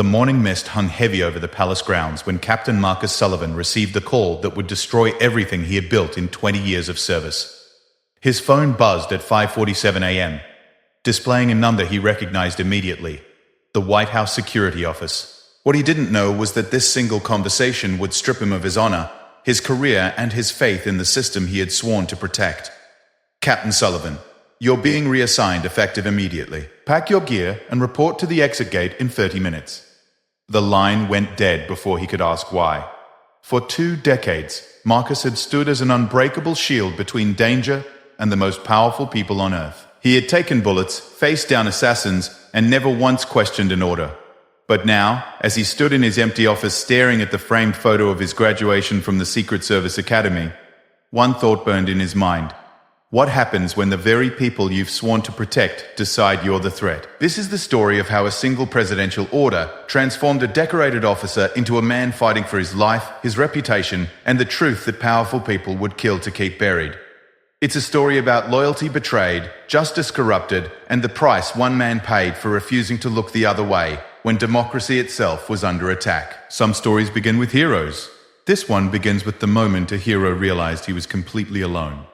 The morning mist hung heavy over the palace grounds when Captain Marcus Sullivan received the call that would destroy everything he had built in 20 years of service. His phone buzzed at 5:47 a.m., displaying a number he recognized immediately: the White House Security Office. What he didn't know was that this single conversation would strip him of his honor, his career, and his faith in the system he had sworn to protect. "Captain Sullivan, you're being reassigned effective immediately. Pack your gear and report to the exit gate in 30 minutes. The line went dead before he could ask why. For 2 decades, Marcus had stood as an unbreakable shield between danger and the most powerful people on Earth. He had taken bullets, faced down assassins, and never once questioned an order. But now, as he stood in his empty office staring at the framed photo of his graduation from the Secret Service Academy, one thought burned in his mind. What happens when the very people you've sworn to protect decide you're the threat? This is the story of how a single presidential order transformed a decorated officer into a man fighting for his life, his reputation, and the truth that powerful people would kill to keep buried. It's a story about loyalty betrayed, justice corrupted, and the price one man paid for refusing to look the other way when democracy itself was under attack. Some stories begin with heroes. This one begins with the moment a hero realized he was completely alone.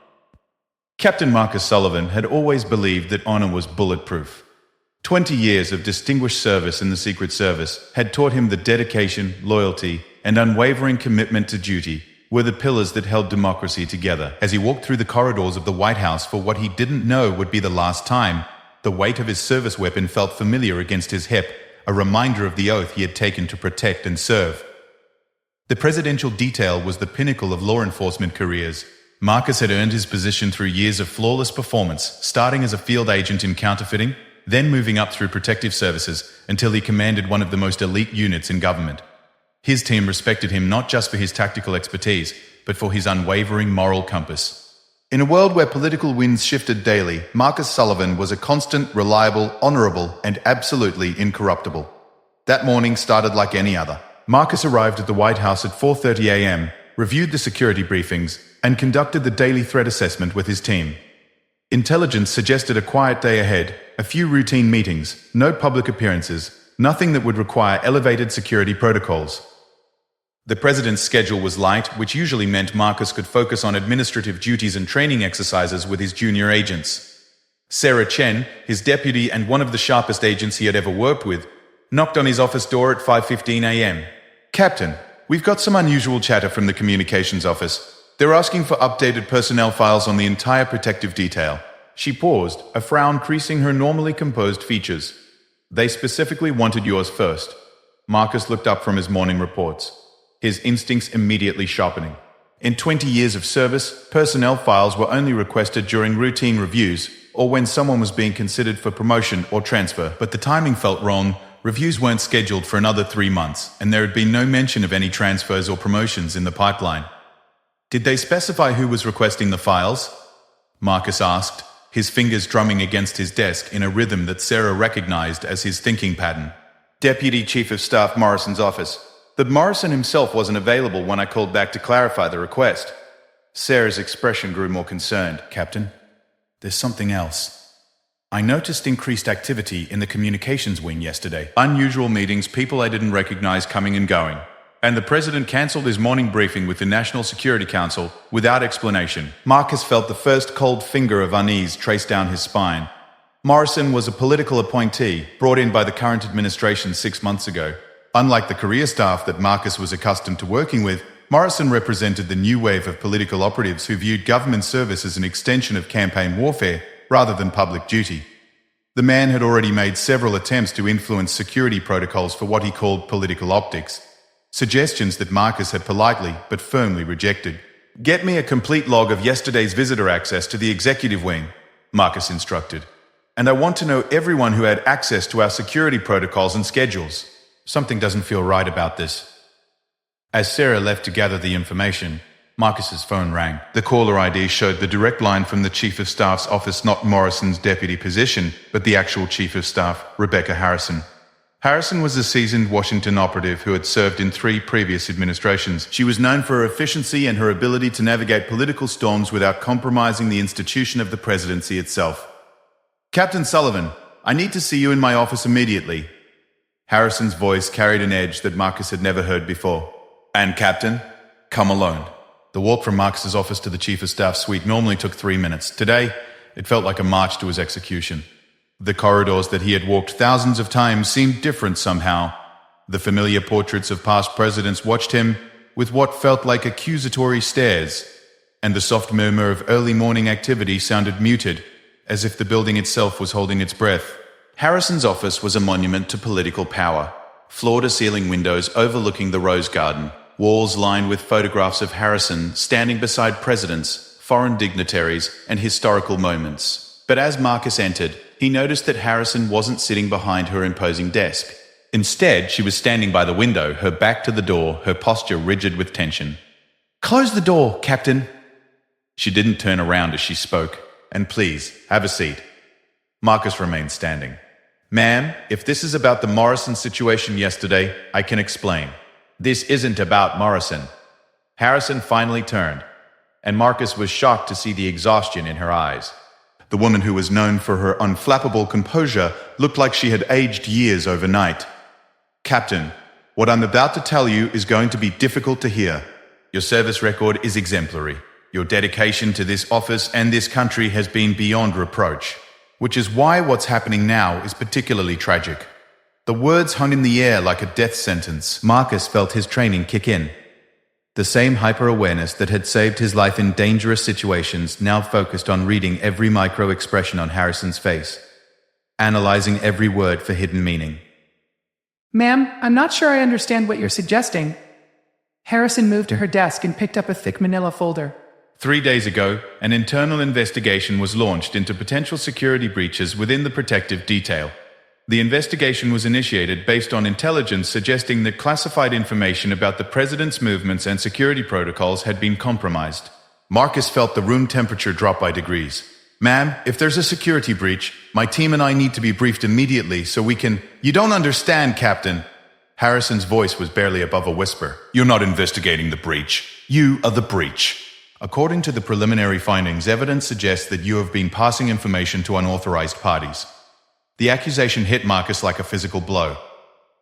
Captain Marcus Sullivan had always believed that honor was bulletproof. 20 years of distinguished service in the Secret Service had taught him that dedication, loyalty, and unwavering commitment to duty were the pillars that held democracy together. As he walked through the corridors of the White House for what he didn't know would be the last time, the weight of his service weapon felt familiar against his hip, a reminder of the oath he had taken to protect and serve. The presidential detail was the pinnacle of law enforcement careers. Marcus had earned his position through years of flawless performance, starting as a field agent in counterfeiting, then moving up through protective services until he commanded one of the most elite units in government. His team respected him not just for his tactical expertise, but for his unwavering moral compass. In a world where political winds shifted daily, Marcus Sullivan was a constant, reliable, honorable, and absolutely incorruptible. That morning started like any other. Marcus arrived at the White House at 4:30 a.m., reviewed the security briefings, and conducted the daily threat assessment with his team. Intelligence suggested a quiet day ahead, a few routine meetings, no public appearances, nothing that would require elevated security protocols. The president's schedule was light, which usually meant Marcus could focus on administrative duties and training exercises with his junior agents. Sarah Chen, his deputy and one of the sharpest agents he had ever worked with, knocked on his office door at 5:15 a.m. "Captain, we've got some unusual chatter from the communications office. They're asking for updated personnel files on the entire protective detail." She paused, a frown creasing her normally composed features. "They specifically wanted yours first." Marcus looked up from his morning reports, his instincts immediately sharpening. In 20 years of service, personnel files were only requested during routine reviews or when someone was being considered for promotion or transfer, but the timing felt wrong. Reviews weren't scheduled for another 3 months, and there had been no mention of any transfers or promotions in the pipeline. "Did they specify who was requesting the files?" Marcus asked, his fingers drumming against his desk in a rhythm that Sarah recognized as his thinking pattern. "Deputy Chief of Staff Morrison's office. But Morrison himself wasn't available when I called back to clarify the request." Sarah's expression grew more concerned. "Captain, there's something else. I noticed increased activity in the communications wing yesterday. Unusual meetings, people I didn't recognize coming and going. And the president canceled his morning briefing with the National Security Council without explanation." Marcus felt the first cold finger of unease trace down his spine. Morrison was a political appointee brought in by the current administration 6 months ago. Unlike the career staff that Marcus was accustomed to working with, Morrison represented the new wave of political operatives who viewed government service as an extension of campaign warfare rather than public duty. The man had already made several attempts to influence security protocols for what he called political optics, suggestions that Marcus had politely but firmly rejected. "Get me a complete log of yesterday's visitor access to the executive wing," Marcus instructed. "And I want to know everyone who had access to our security protocols and schedules. Something doesn't feel right about this." As Sarah left to gather the information, Marcus's phone rang. The caller ID showed the direct line from the Chief of Staff's office, not Morrison's deputy position, but the actual Chief of Staff, Rebecca Harrison. Harrison was a seasoned Washington operative who had served in 3 previous administrations. She was known for her efficiency and her ability to navigate political storms without compromising the institution of the presidency itself. "Captain Sullivan, I need to see you in my office immediately." Harrison's voice carried an edge that Marcus had never heard before. "And Captain, come alone." The walk from Marcus's office to the Chief of Staff suite normally took 3 minutes. Today, it felt like a march to his execution. The corridors that he had walked thousands of times seemed different somehow. The familiar portraits of past presidents watched him with what felt like accusatory stares, and the soft murmur of early morning activity sounded muted, as if the building itself was holding its breath. Harrison's office was a monument to political power. Floor-to-ceiling windows overlooking the Rose Garden, walls lined with photographs of Harrison standing beside presidents, foreign dignitaries, and historical moments. But as Marcus entered, he noticed that Harrison wasn't sitting behind her imposing desk. Instead, she was standing by the window, her back to the door, her posture rigid with tension. "Close the door, Captain." She didn't turn around as she spoke. "And please, have a seat." Marcus remained standing. "Ma'am, if this is about the Morrison situation yesterday, I can explain." "This isn't about Morrison." Harrison finally turned, and Marcus was shocked to see the exhaustion in her eyes. The woman who was known for her unflappable composure looked like she had aged years overnight. "Captain, what I'm about to tell you is going to be difficult to hear. Your service record is exemplary. Your dedication to this office and this country has been beyond reproach, which is why what's happening now is particularly tragic." The words hung in the air like a death sentence. Marcus felt his training kick in. The same hyper-awareness that had saved his life in dangerous situations now focused on reading every micro-expression on Harrison's face, analyzing every word for hidden meaning. "Ma'am, I'm not sure I understand what you're suggesting." Harrison moved to her desk and picked up a thick manila folder. 3 days ago, an internal investigation was launched into potential security breaches within the protective detail. The investigation was initiated based on intelligence suggesting that classified information about the president's movements and security protocols had been compromised. Marcus felt the room temperature drop by degrees. "Ma'am, if there's a security breach, my team and I need to be briefed immediately so we can—" "You don't understand, Captain." Harrison's voice was barely above a whisper. "You're not investigating the breach. You are the breach. According to the preliminary findings, evidence suggests that you have been passing information to unauthorized parties." The accusation hit Marcus like a physical blow.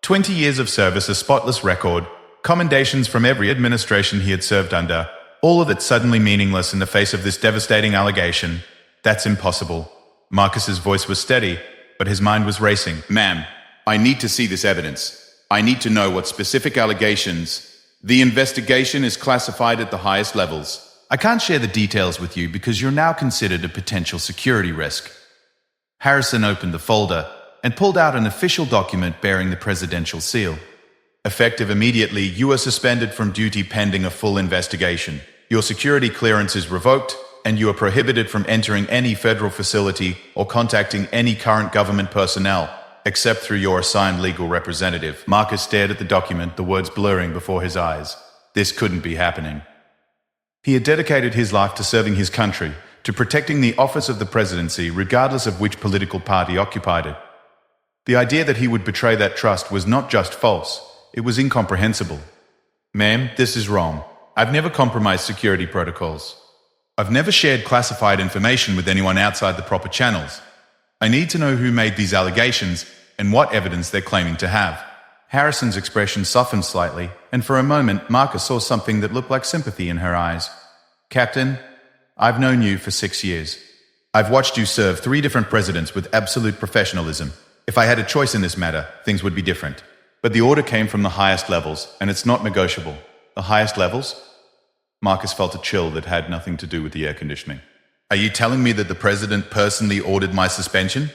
20 years of service, a spotless record, commendations from every administration he had served under, all of it suddenly meaningless in the face of this devastating allegation. "That's impossible." Marcus's voice was steady, but his mind was racing. "Ma'am, I need to see this evidence. I need to know what specific allegations. The investigation is classified at the highest levels. I can't share the details with you because you're now considered a potential security risk." Harrison opened the folder and pulled out an official document bearing the presidential seal. "Effective immediately, you are suspended from duty pending a full investigation. Your security clearance is revoked, and you are prohibited from entering any federal facility or contacting any current government personnel, except through your assigned legal representative." Marcus stared at the document, the words blurring before his eyes. This couldn't be happening. He had dedicated his life to serving his country, to protecting the office of the presidency, regardless of which political party occupied it. The idea that he would betray that trust was not just false, it was incomprehensible. "Ma'am, this is wrong. I've never compromised security protocols. I've never shared classified information with anyone outside the proper channels. I need to know who made these allegations and what evidence they're claiming to have." Harrison's expression softened slightly, and for a moment Marcus saw something that looked like sympathy in her eyes. "Captain, I've known you for 6 years. I've watched you serve 3 different presidents with absolute professionalism. If I had a choice in this matter, things would be different. But the order came from the highest levels, and it's not negotiable." "The highest levels?" Marcus felt a chill that had nothing to do with the air conditioning. "Are you telling me that the president personally ordered my suspension?"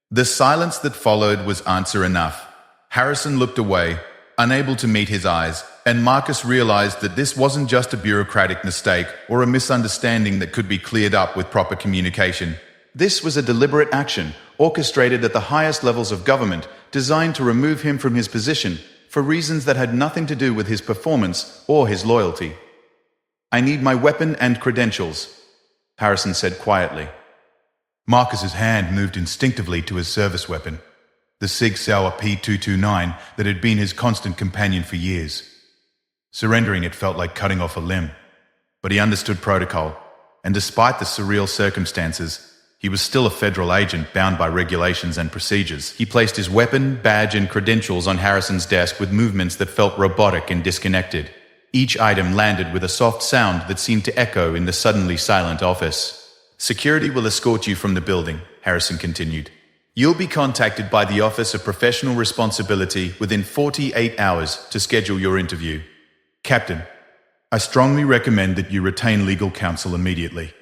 The silence that followed was answer enough. Harrison looked away, unable to meet his eyes, and Marcus realized that this wasn't just a bureaucratic mistake or a misunderstanding that could be cleared up with proper communication. This was a deliberate action, orchestrated at the highest levels of government, designed to remove him from his position for reasons that had nothing to do with his performance or his loyalty. "I need my weapon and credentials," Harrison said quietly. Marcus's hand moved instinctively to his service weapon, the Sig Sauer P229 that had been his constant companion for years. Surrendering it felt like cutting off a limb. But he understood protocol, and despite the surreal circumstances, He was still a federal agent bound by regulations and procedures. He placed his weapon, badge, and credentials on Harrison's desk with movements that felt robotic and disconnected. Each item landed with a soft sound that seemed to echo in the suddenly silent office. "Security will escort you from the building," Harrison continued. "You'll be contacted by the Office of Professional Responsibility within 48 hours to schedule your interview. Captain, I strongly recommend that you retain legal counsel immediately."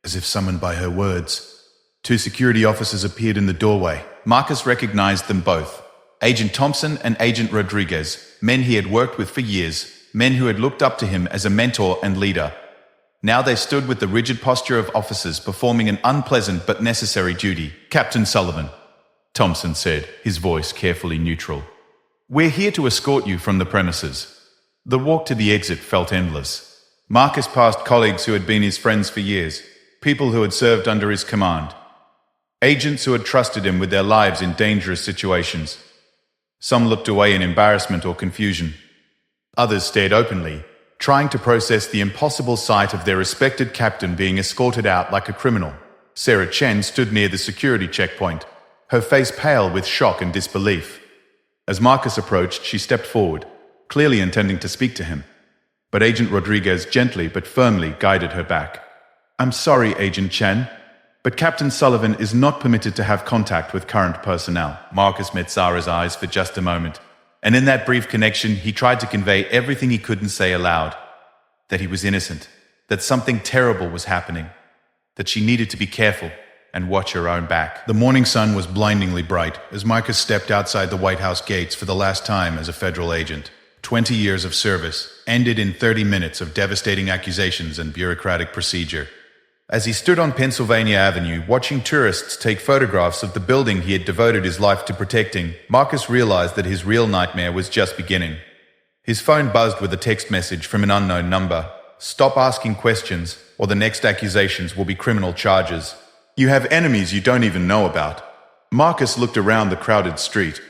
As if summoned by her words, 2 security officers appeared in the doorway. Marcus recognized them both. Agent Thompson and Agent Rodriguez, men he had worked with for years, men who had looked up to him as a mentor and leader. Now they stood with the rigid posture of officers performing an unpleasant but necessary duty. "Captain Sullivan," Thompson said, his voice carefully neutral. "We're here to escort you from the premises." The walk to the exit felt endless. Marcus passed colleagues who had been his friends for years, people who had served under his command, agents who had trusted him with their lives in dangerous situations. Some looked away in embarrassment or confusion. Others stared openly, trying to process the impossible sight of their respected captain being escorted out like a criminal. Sarah Chen stood near the security checkpoint, her face pale with shock and disbelief. As Marcus approached, she stepped forward, clearly intending to speak to him. But Agent Rodriguez gently but firmly guided her back. "I'm sorry, Agent Chen, but Captain Sullivan is not permitted to have contact with current personnel." Marcus met Zara's eyes for just a moment, and in that brief connection, he tried to convey everything he couldn't say aloud. That he was innocent, that something terrible was happening, that she needed to be careful and watch her own back. The morning sun was blindingly bright as Marcus stepped outside the White House gates for the last time as a federal agent. 20 years of service ended in 30 minutes of devastating accusations and bureaucratic procedure. As he stood on Pennsylvania Avenue watching tourists take photographs of the building he had devoted his life to protecting, Marcus realized that his real nightmare was just beginning. His phone buzzed with a text message from an unknown number. "Stop asking questions, or the next accusations will be criminal charges. You have enemies you don't even know about." Marcus looked around the crowded street,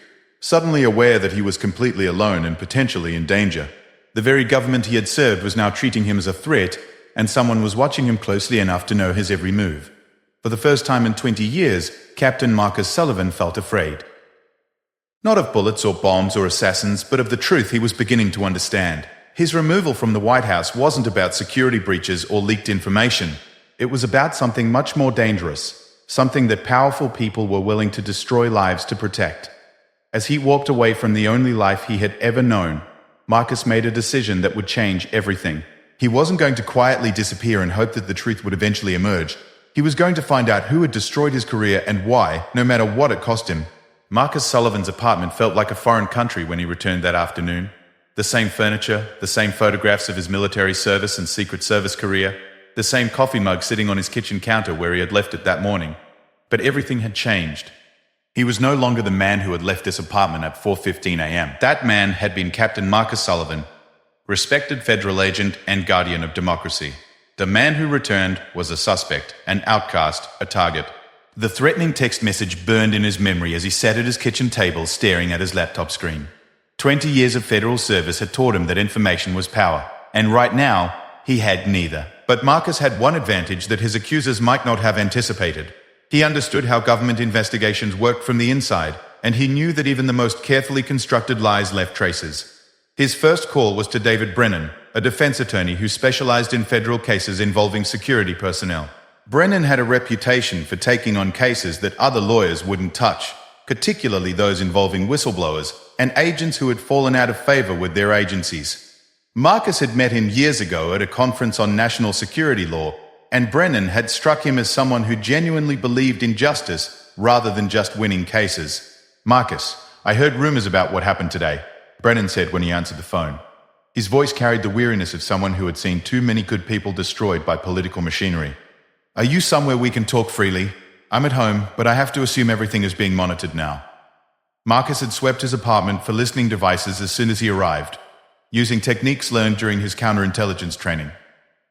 suddenly aware that he was completely alone and potentially in danger. The very government he had served was now treating him as a threat, and someone was watching him closely enough to know his every move. For the first time in 20 years, Captain Marcus Sullivan felt afraid. Not of bullets or bombs or assassins, but of the truth he was beginning to understand. His removal from the White House wasn't about security breaches or leaked information. It was about something much more dangerous, something that powerful people were willing to destroy lives to protect. As he walked away from the only life he had ever known, Marcus made a decision that would change everything. He wasn't going to quietly disappear and hope that the truth would eventually emerge. He was going to find out who had destroyed his career and why, no matter what it cost him. Marcus Sullivan's apartment felt like a foreign country when he returned that afternoon. The same furniture, the same photographs of his military service and Secret Service career, the same coffee mug sitting on his kitchen counter where he had left it that morning. But everything had changed. He was no longer the man who had left this apartment at 4:15 a.m. That man had been Captain Marcus Sullivan, respected federal agent and guardian of democracy. The man who returned was a suspect, an outcast, a target. The threatening text message burned in his memory as he sat at his kitchen table staring at his laptop screen. 20 years of federal service had taught him that information was power, and right now, he had neither. But Marcus had one advantage that his accusers might not have anticipated. He understood how government investigations worked from the inside, and he knew that even the most carefully constructed lies left traces. His first call was to David Brennan, a defense attorney who specialized in federal cases involving security personnel. Brennan had a reputation for taking on cases that other lawyers wouldn't touch, particularly those involving whistleblowers and agents who had fallen out of favor with their agencies. Marcus had met him years ago at a conference on national security law, and Brennan had struck him as someone who genuinely believed in justice rather than just winning cases. "Marcus, I heard rumors about what happened today," Brennan said when he answered the phone. His voice carried the weariness of someone who had seen too many good people destroyed by political machinery. "Are you somewhere we can talk freely? I'm at home, but I have to assume everything is being monitored now." Marcus had swept his apartment for listening devices as soon as he arrived, using techniques learned during his counterintelligence training.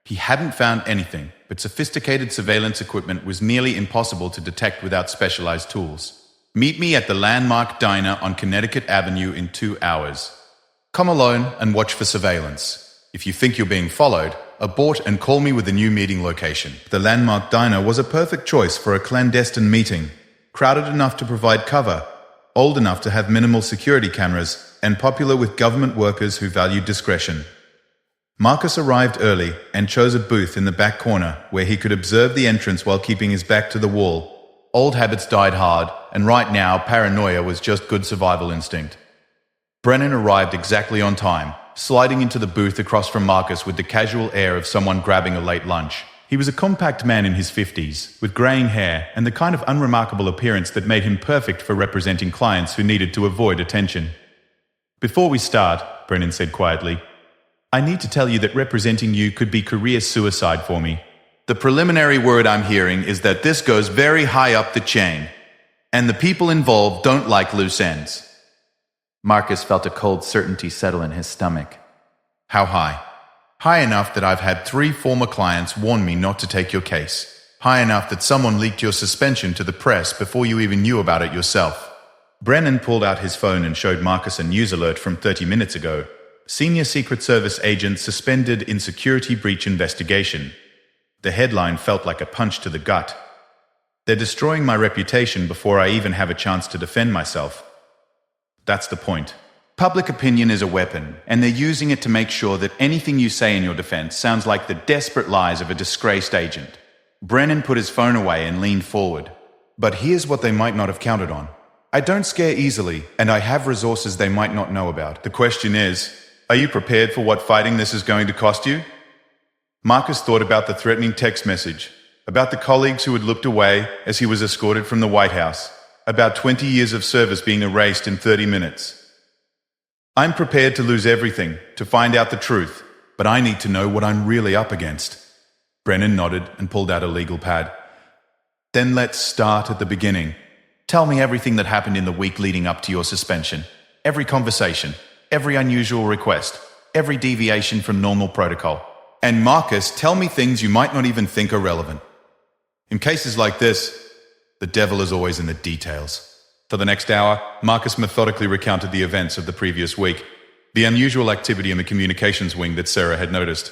He hadn't found anything, but sophisticated surveillance equipment was nearly impossible to detect without specialized tools. "Meet me at the Landmark Diner on Connecticut Avenue in 2 hours. Come alone and watch for surveillance. If you think you're being followed, Abort and call me with a new meeting location. The landmark diner was a perfect choice for a clandestine meeting, crowded enough to provide cover, old enough to have minimal security cameras, and popular with government workers who valued discretion. Marcus arrived early and chose a booth in the back corner where he could observe the entrance while keeping his back to the wall. Old habits died hard, and right now paranoia was just good survival instinct. Brennan arrived exactly on time, sliding into the booth across from Marcus with the casual air of someone grabbing a late lunch. He was a compact man in his 50s, with graying hair and the kind of unremarkable appearance that made him perfect for representing clients who needed to avoid attention. "Before we start," Brennan said quietly, "I need to tell you that representing you could be career suicide for me. The preliminary word I'm hearing is that this goes very high up the chain, and the people involved don't like loose ends." Marcus felt a cold certainty settle in his stomach. "How high?" "High enough that I've had 3 former clients warn me not to take your case. High enough that someone leaked your suspension to the press before you even knew about it yourself." Brennan pulled out his phone and showed Marcus a news alert from 30 minutes ago. "Senior Secret Service agent suspended in security breach investigation." The headline felt like a punch to the gut. "They're destroying my reputation before I even have a chance to defend myself." That's the point. Public opinion is a weapon, and they're using it to make sure that anything you say in your defense sounds like the desperate lies of a disgraced agent. Brennan put his phone away and leaned forward. "But here's what they might not have counted on. I don't scare easily, and I have resources they might not know about. The question is, are you prepared for what fighting this is going to cost you?" Marcus thought about the threatening text message, about the colleagues who had looked away as he was escorted from the White House, about 20 years of service being erased in 30 minutes. "I'm prepared to lose everything, to find out the truth, but I need to know what I'm really up against." Brennan nodded and pulled out a legal pad. "Then let's start at the beginning. Tell me everything that happened in the week leading up to your suspension. Every conversation, every unusual request, every deviation from normal protocol. And Marcus, tell me things you might not even think are relevant. In cases like this, the devil is always in the details." For the next hour, Marcus methodically recounted the events of the previous week, the unusual activity in the communications wing that Sarah had noticed,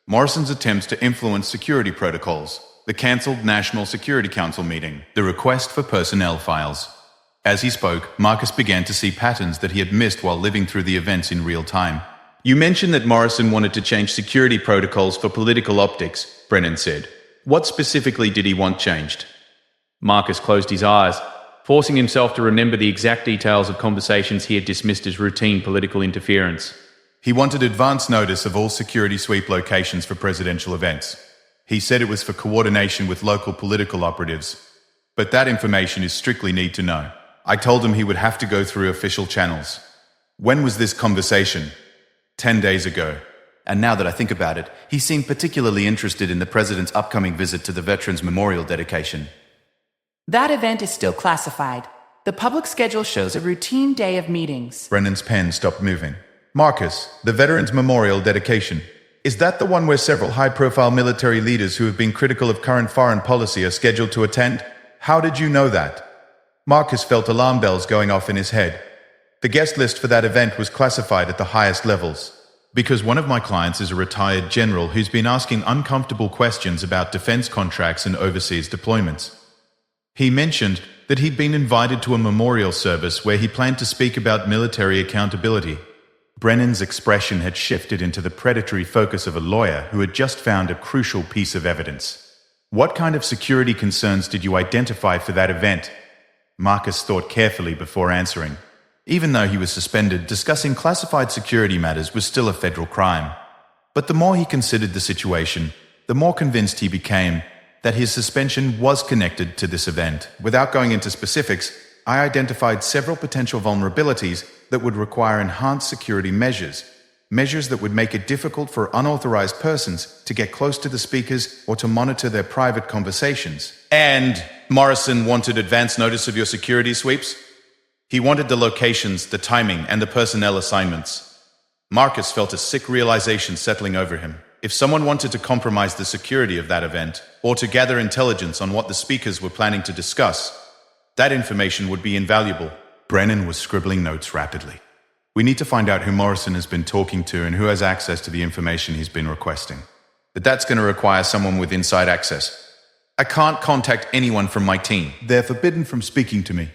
Morrison's attempts to influence security protocols, the cancelled National Security Council meeting, the request for personnel files. As he spoke, Marcus began to see patterns that he had missed while living through the events in real time. "You mentioned that Morrison wanted to change security protocols for political optics," Brennan said. "What specifically did he want changed?" Marcus closed his eyes, forcing himself to remember the exact details of conversations he had dismissed as routine political interference. He wanted advance notice of all security sweep locations for presidential events. He said it was for coordination with local political operatives. But that information is strictly need to know. I told him he would have to go through official channels. When was this conversation? 10 days ago. And now that I think about it, he seemed particularly interested in the president's upcoming visit to the Veterans Memorial dedication. That event is still classified. The public schedule shows a routine day of meetings. Brennan's pen stopped moving. "Marcus, the Veterans Memorial dedication. Is that the one where several high-profile military leaders who have been critical of current foreign policy are scheduled to attend? How did you know that?" Marcus felt alarm bells going off in his head. The guest list for that event was classified at the highest levels. "Because one of my clients is a retired general who's been asking uncomfortable questions about defense contracts and overseas deployments. He mentioned that he'd been invited to a memorial service where he planned to speak about military accountability." Brennan's expression had shifted into the predatory focus of a lawyer who had just found a crucial piece of evidence. "What kind of security concerns did you identify for that event?" Marcus thought carefully before answering. Even though he was suspended, discussing classified security matters was still a federal crime. But the more he considered the situation, the more convinced he became that his suspension was connected to this event. "Without going into specifics, I identified several potential vulnerabilities that would require enhanced security measures that would make it difficult for unauthorized persons to get close to the speakers or to monitor their private conversations." "And Morrison wanted advance notice of your security sweeps?" "He wanted the locations, the timing, and the personnel assignments." Marcus felt a sick realization settling over him. If someone wanted to compromise the security of that event, or to gather intelligence on what the speakers were planning to discuss, that information would be invaluable. Brennan was scribbling notes rapidly. "We need to find out who Morrison has been talking to and who has access to the information he's been requesting. but that's going to require someone with inside access. I can't contact anyone from my team. They're forbidden from speaking to me.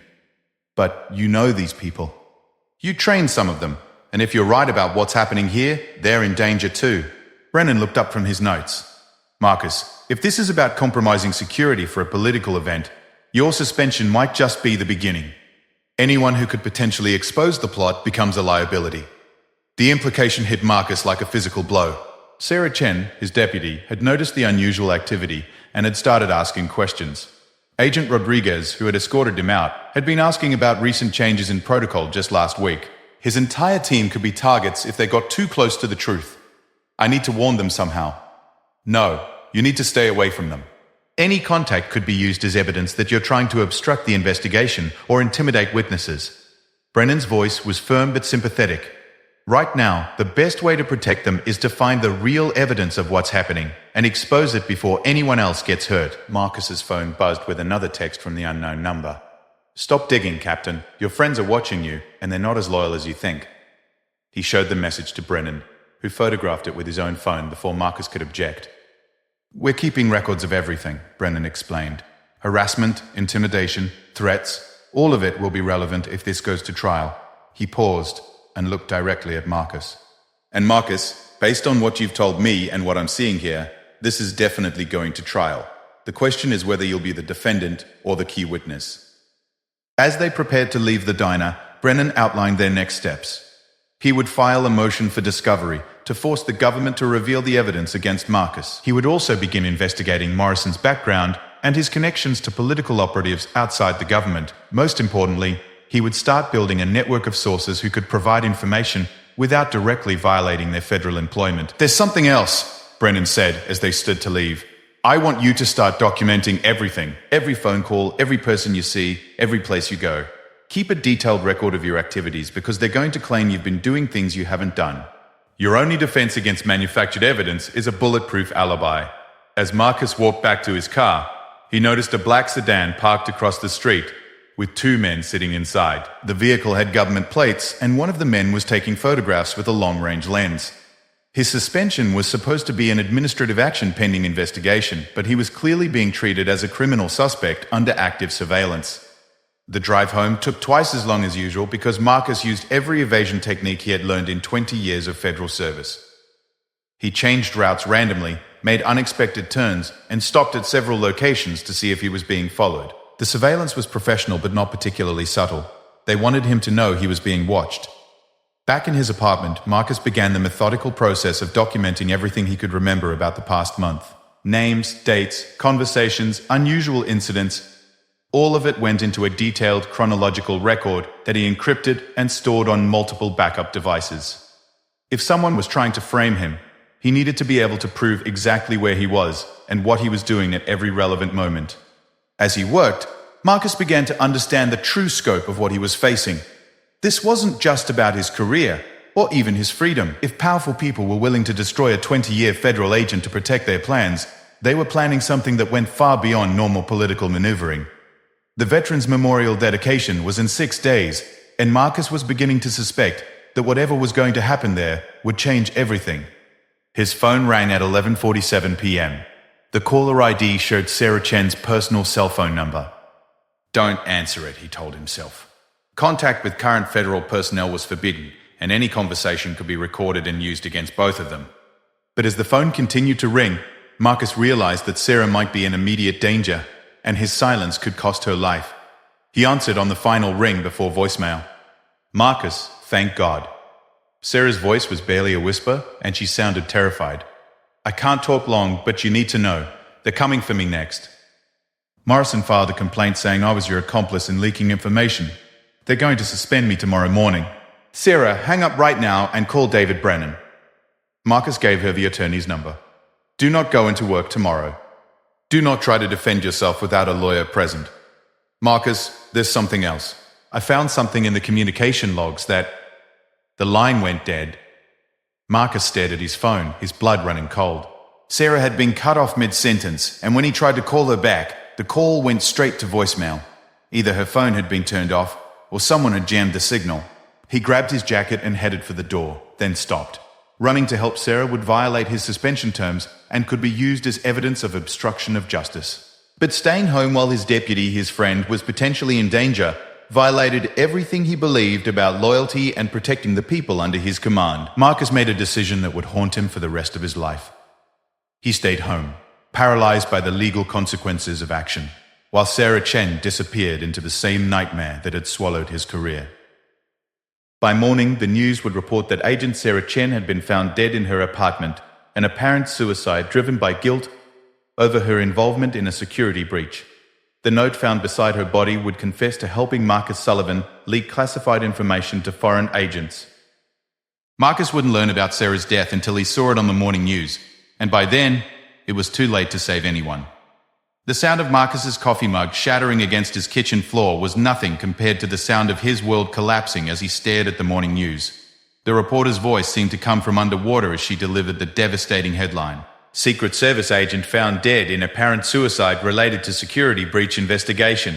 But you know these people. You train some of them, and if you're right about what's happening here, they're in danger too. Brennan looked up from his notes. Marcus, if this is about compromising security for a political event, your suspension might just be the beginning. Anyone who could potentially expose the plot becomes a liability. The implication hit Marcus like a physical blow. Sarah Chen, his deputy, had noticed the unusual activity and had started asking questions. Agent Rodriguez, who had escorted him out, had been asking about recent changes in protocol just last week. His entire team could be targets if they got too close to the truth. I need to warn them somehow. No, you need to stay away from them. Any contact could be used as evidence that you're trying to obstruct the investigation or intimidate witnesses. Brennan's voice was firm but sympathetic. Right now, the best way to protect them is to find the real evidence of what's happening and expose it before anyone else gets hurt. Marcus's phone buzzed with another text from the unknown number. Stop digging, Captain. Your friends are watching you, and they're not as loyal as you think. He showed the message to Brennan, who photographed it with his own phone before Marcus could object. We're keeping records of everything, Brennan explained. Harassment, intimidation, threats, all of it will be relevant if this goes to trial. He paused and looked directly at Marcus. And Marcus, based on what you've told me and what I'm seeing here, this is definitely going to trial. The question is whether you'll be the defendant or the key witness. As they prepared to leave the diner, Brennan outlined their next steps. He would file a motion for discovery to force the government to reveal the evidence against Marcus. He would also begin investigating Morrison's background and his connections to political operatives outside the government. Most importantly, he would start building a network of sources who could provide information without directly violating their federal employment. There's something else, Brennan said as they stood to leave. I want you to start documenting everything, every phone call, every person you see, every place you go. Keep a detailed record of your activities because they're going to claim you've been doing things you haven't done. Your only defense against manufactured evidence is a bulletproof alibi. As Marcus walked back to his car, he noticed a black sedan parked across the street with two men sitting inside. The vehicle had government plates, and one of the men was taking photographs with a long-range lens. His suspension was supposed to be an administrative action pending investigation, but he was clearly being treated as a criminal suspect under active surveillance. The drive home took twice as long as usual because Marcus used every evasion technique he had learned in 20 years of federal service. He changed routes randomly, made unexpected turns, and stopped at several locations to see if he was being followed. The surveillance was professional but not particularly subtle. They wanted him to know he was being watched. Back in his apartment, Marcus began the methodical process of documenting everything he could remember about the past month. Names, dates, conversations, unusual incidents. All of it went into a detailed chronological record that he encrypted and stored on multiple backup devices. If someone was trying to frame him, he needed to be able to prove exactly where he was and what he was doing at every relevant moment. As he worked, Marcus began to understand the true scope of what he was facing. This wasn't just about his career, or even his freedom. If powerful people were willing to destroy a 20-year federal agent to protect their plans, they were planning something that went far beyond normal political maneuvering. The Veterans Memorial dedication was in 6 days, and Marcus was beginning to suspect that whatever was going to happen there would change everything. His phone rang at 11:47 p.m. The caller ID showed Sarah Chen's personal cell phone number. Don't answer it, he told himself. Contact with current federal personnel was forbidden, and any conversation could be recorded and used against both of them. But as the phone continued to ring, Marcus realized that Sarah might be in immediate danger, and his silence could cost her life. He answered on the final ring before voicemail. Marcus, thank God. Sarah's voice was barely a whisper, and she sounded terrified. I can't talk long, but you need to know. They're coming for me next. Morrison filed a complaint saying I was your accomplice in leaking information. They're going to suspend me tomorrow morning. Sarah, hang up right now and call David Brennan. Marcus gave her the attorney's number. Do not go into work tomorrow. Do not try to defend yourself without a lawyer present. Marcus, there's something else. I found something in the communication logs that... The line went dead. Marcus stared at his phone, his blood running cold. Sarah had been cut off mid-sentence, and when he tried to call her back, the call went straight to voicemail. Either her phone had been turned off, or someone had jammed the signal. He grabbed his jacket and headed for the door, then stopped. Running to help Sarah would violate his suspension terms and could be used as evidence of obstruction of justice. But staying home while his deputy, his friend, was potentially in danger, violated everything he believed about loyalty and protecting the people under his command. Marcus made a decision that would haunt him for the rest of his life. He stayed home, paralyzed by the legal consequences of action, while Sarah Chen disappeared into the same nightmare that had swallowed his career. By morning, the news would report that Agent Sarah Chen had been found dead in her apartment, an apparent suicide driven by guilt over her involvement in a security breach. The note found beside her body would confess to helping Marcus Sullivan leak classified information to foreign agents. Marcus wouldn't learn about Sarah's death until he saw it on the morning news, and by then, it was too late to save anyone. The sound of Marcus's coffee mug shattering against his kitchen floor was nothing compared to the sound of his world collapsing as he stared at the morning news. The reporter's voice seemed to come from underwater as she delivered the devastating headline. Secret Service agent found dead in apparent suicide related to security breach investigation.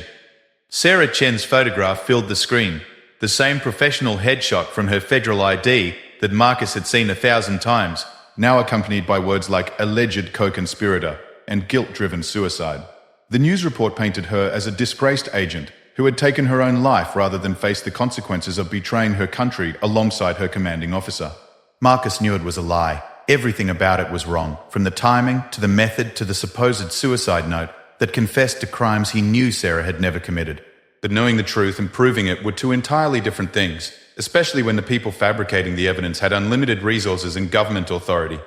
Sarah Chen's photograph filled the screen, the same professional headshot from her federal ID that Marcus had seen 1,000 times, now accompanied by words like alleged co-conspirator and guilt-driven suicide. The news report painted her as a disgraced agent who had taken her own life rather than face the consequences of betraying her country alongside her commanding officer. Marcus knew it was a lie. Everything about it was wrong, from the timing to the method to the supposed suicide note that confessed to crimes he knew Sarah had never committed. But knowing the truth and proving it were two entirely different things, especially when the people fabricating the evidence had unlimited resources and government authority.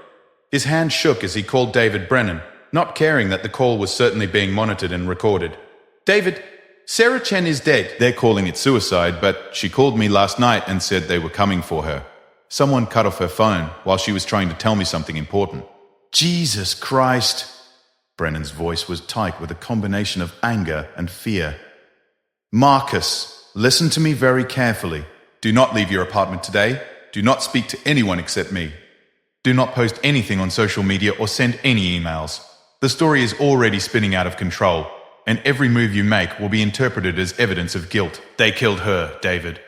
His hand shook as he called David Brennan, not caring that the call was certainly being monitored and recorded. David, Sarah Chen is dead. They're calling it suicide, but she called me last night and said they were coming for her. Someone cut off her phone while she was trying to tell me something important. Jesus Christ! Brennan's voice was tight with a combination of anger and fear. Marcus, listen to me very carefully. Do not leave your apartment today. Do not speak to anyone except me. Do not post anything on social media or send any emails. The story is already spinning out of control, and every move you make will be interpreted as evidence of guilt. They killed her, David.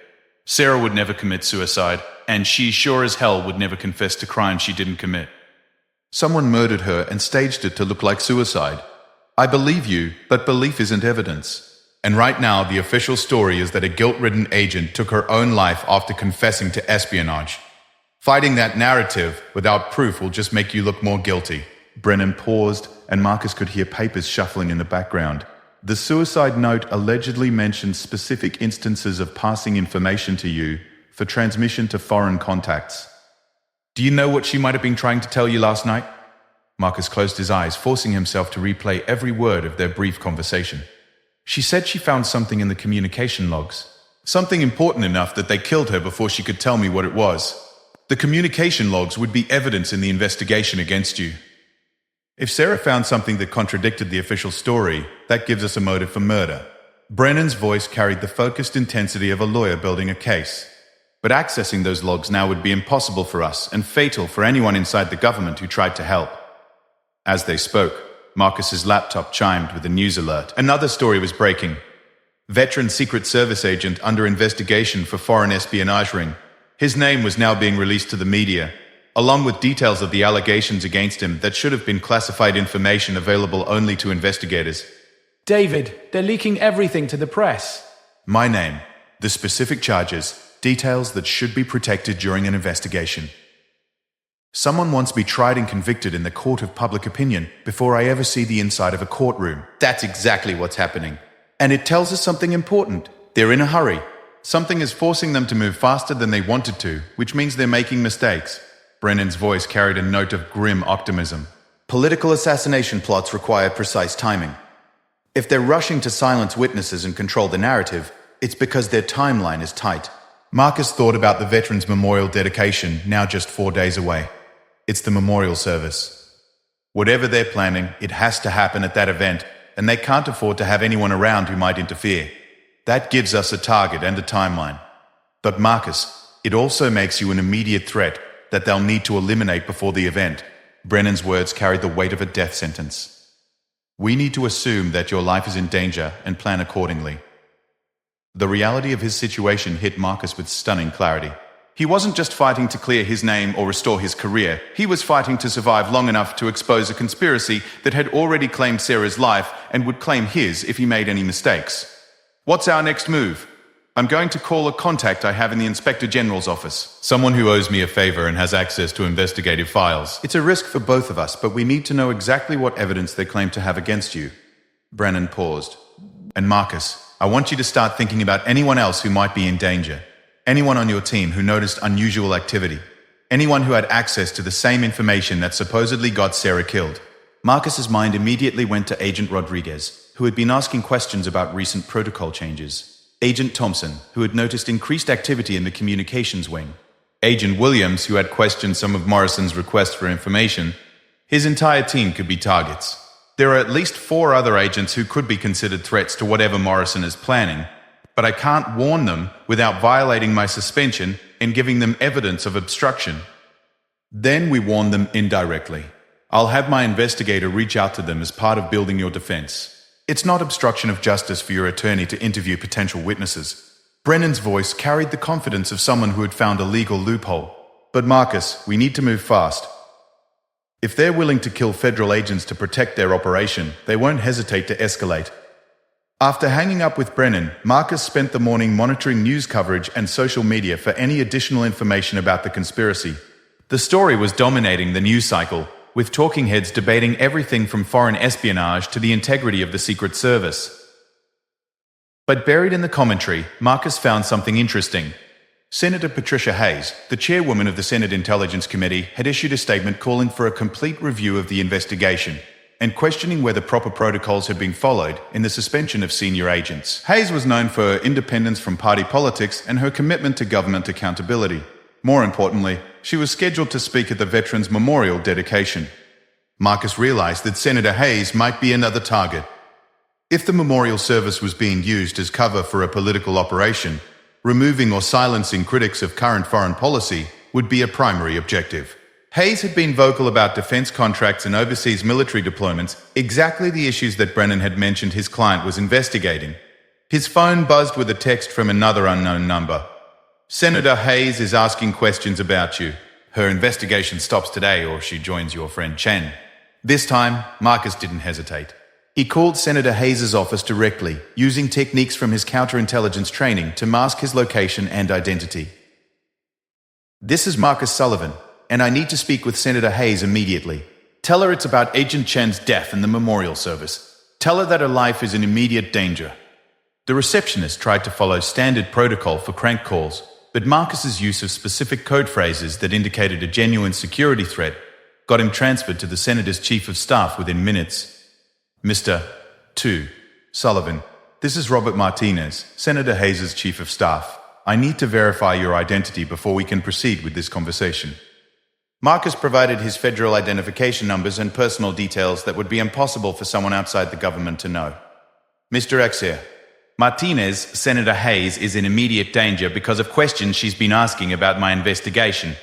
Sarah would never commit suicide, and she sure as hell would never confess to crimes she didn't commit. Someone murdered her and staged it to look like suicide. I believe you, but belief isn't evidence. And right now, the official story is that a guilt-ridden agent took her own life after confessing to espionage. Fighting that narrative without proof will just make you look more guilty. Brennan paused, and Marcus could hear papers shuffling in the background. The suicide note allegedly mentioned specific instances of passing information to you for transmission to foreign contacts. Do you know what she might have been trying to tell you last night? Marcus closed his eyes, forcing himself to replay every word of their brief conversation. She said she found something in the communication logs. Something important enough that they killed her before she could tell me what it was. The communication logs would be evidence in the investigation against you. If Sarah found something that contradicted the official story, that gives us a motive for murder. Brennan's voice carried the focused intensity of a lawyer building a case. But accessing those logs now would be impossible for us and fatal for anyone inside the government who tried to help. As they spoke, Marcus's laptop chimed with a news alert. Another story was breaking. Veteran Secret Service agent under investigation for foreign espionage ring. His name was now being released to the media, along with details of the allegations against him that should have been classified information available only to investigators. David, they're leaking everything to the press. My name, the specific charges, details that should be protected during an investigation. Someone wants me tried and convicted in the court of public opinion before I ever see the inside of a courtroom. That's exactly what's happening. And it tells us something important. They're in a hurry. Something is forcing them to move faster than they wanted to, which means they're making mistakes. Brennan's voice carried a note of grim optimism. Political assassination plots require precise timing. If they're rushing to silence witnesses and control the narrative, it's because their timeline is tight. Marcus thought about the Veterans Memorial dedication, now just 4 days away. It's the memorial service. Whatever they're planning, it has to happen at that event, and they can't afford to have anyone around who might interfere. That gives us a target and a timeline. But Marcus, it also makes you an immediate threat that they'll need to eliminate before the event. Brennan's words carried the weight of a death sentence. We need to assume that your life is in danger and plan accordingly. The reality of his situation hit Marcus with stunning clarity. He wasn't just fighting to clear his name or restore his career. He was fighting to survive long enough to expose a conspiracy that had already claimed Sarah's life and would claim his if he made any mistakes. What's our next move? I'm going to call a contact I have in the Inspector General's office. Someone who owes me a favor and has access to investigative files. It's a risk for both of us, but we need to know exactly what evidence they claim to have against you. Brennan paused. And Marcus, I want you to start thinking about anyone else who might be in danger. Anyone on your team who noticed unusual activity. Anyone who had access to the same information that supposedly got Sarah killed. Marcus's mind immediately went to Agent Rodriguez, who had been asking questions about recent protocol changes. Agent Thompson, who had noticed increased activity in the communications wing. Agent Williams, who had questioned some of Morrison's requests for information. His entire team could be targets. There are at least 4 other agents who could be considered threats to whatever Morrison is planning, but I can't warn them without violating my suspension and giving them evidence of obstruction. Then we warn them indirectly. I'll have my investigator reach out to them as part of building your defense. It's not obstruction of justice for your attorney to interview potential witnesses. Brennan's voice carried the confidence of someone who had found a legal loophole. But Marcus, we need to move fast. If they're willing to kill federal agents to protect their operation, they won't hesitate to escalate. After hanging up with Brennan, Marcus spent the morning monitoring news coverage and social media for any additional information about the conspiracy. The story was dominating the news cycle, with talking heads debating everything from foreign espionage to the integrity of the Secret Service. But buried in the commentary, Marcus found something interesting. Senator Patricia Hayes, the chairwoman of the Senate Intelligence Committee, had issued a statement calling for a complete review of the investigation and questioning whether proper protocols had been followed in the suspension of senior agents. Hayes was known for her independence from party politics and her commitment to government accountability. More importantly, she was scheduled to speak at the Veterans Memorial dedication. Marcus realized that Senator Hayes might be another target. If the memorial service was being used as cover for a political operation, removing or silencing critics of current foreign policy would be a primary objective. Hayes had been vocal about defense contracts and overseas military deployments, exactly the issues that Brennan had mentioned his client was investigating. His phone buzzed with a text from another unknown number. Senator Hayes is asking questions about you. Her investigation stops today or she joins your friend Chen. This time, Marcus didn't hesitate. He called Senator Hayes' office directly, using techniques from his counterintelligence training to mask his location and identity. This is Marcus Sullivan, and I need to speak with Senator Hayes immediately. Tell her it's about Agent Chen's death in the memorial service. Tell her that her life is in immediate danger. The receptionist tried to follow standard protocol for crank calls, but Marcus's use of specific code phrases that indicated a genuine security threat got him transferred to the Senator's Chief of Staff within minutes. Mr. 2. Sullivan, this is Robert Martinez, Senator Hayes' Chief of Staff. I need to verify your identity before we can proceed with this conversation. Marcus provided his federal identification numbers and personal details that would be impossible for someone outside the government to know. Mr. X here. Martinez, Senator Hayes is in immediate danger because of questions she's been asking about my investigation.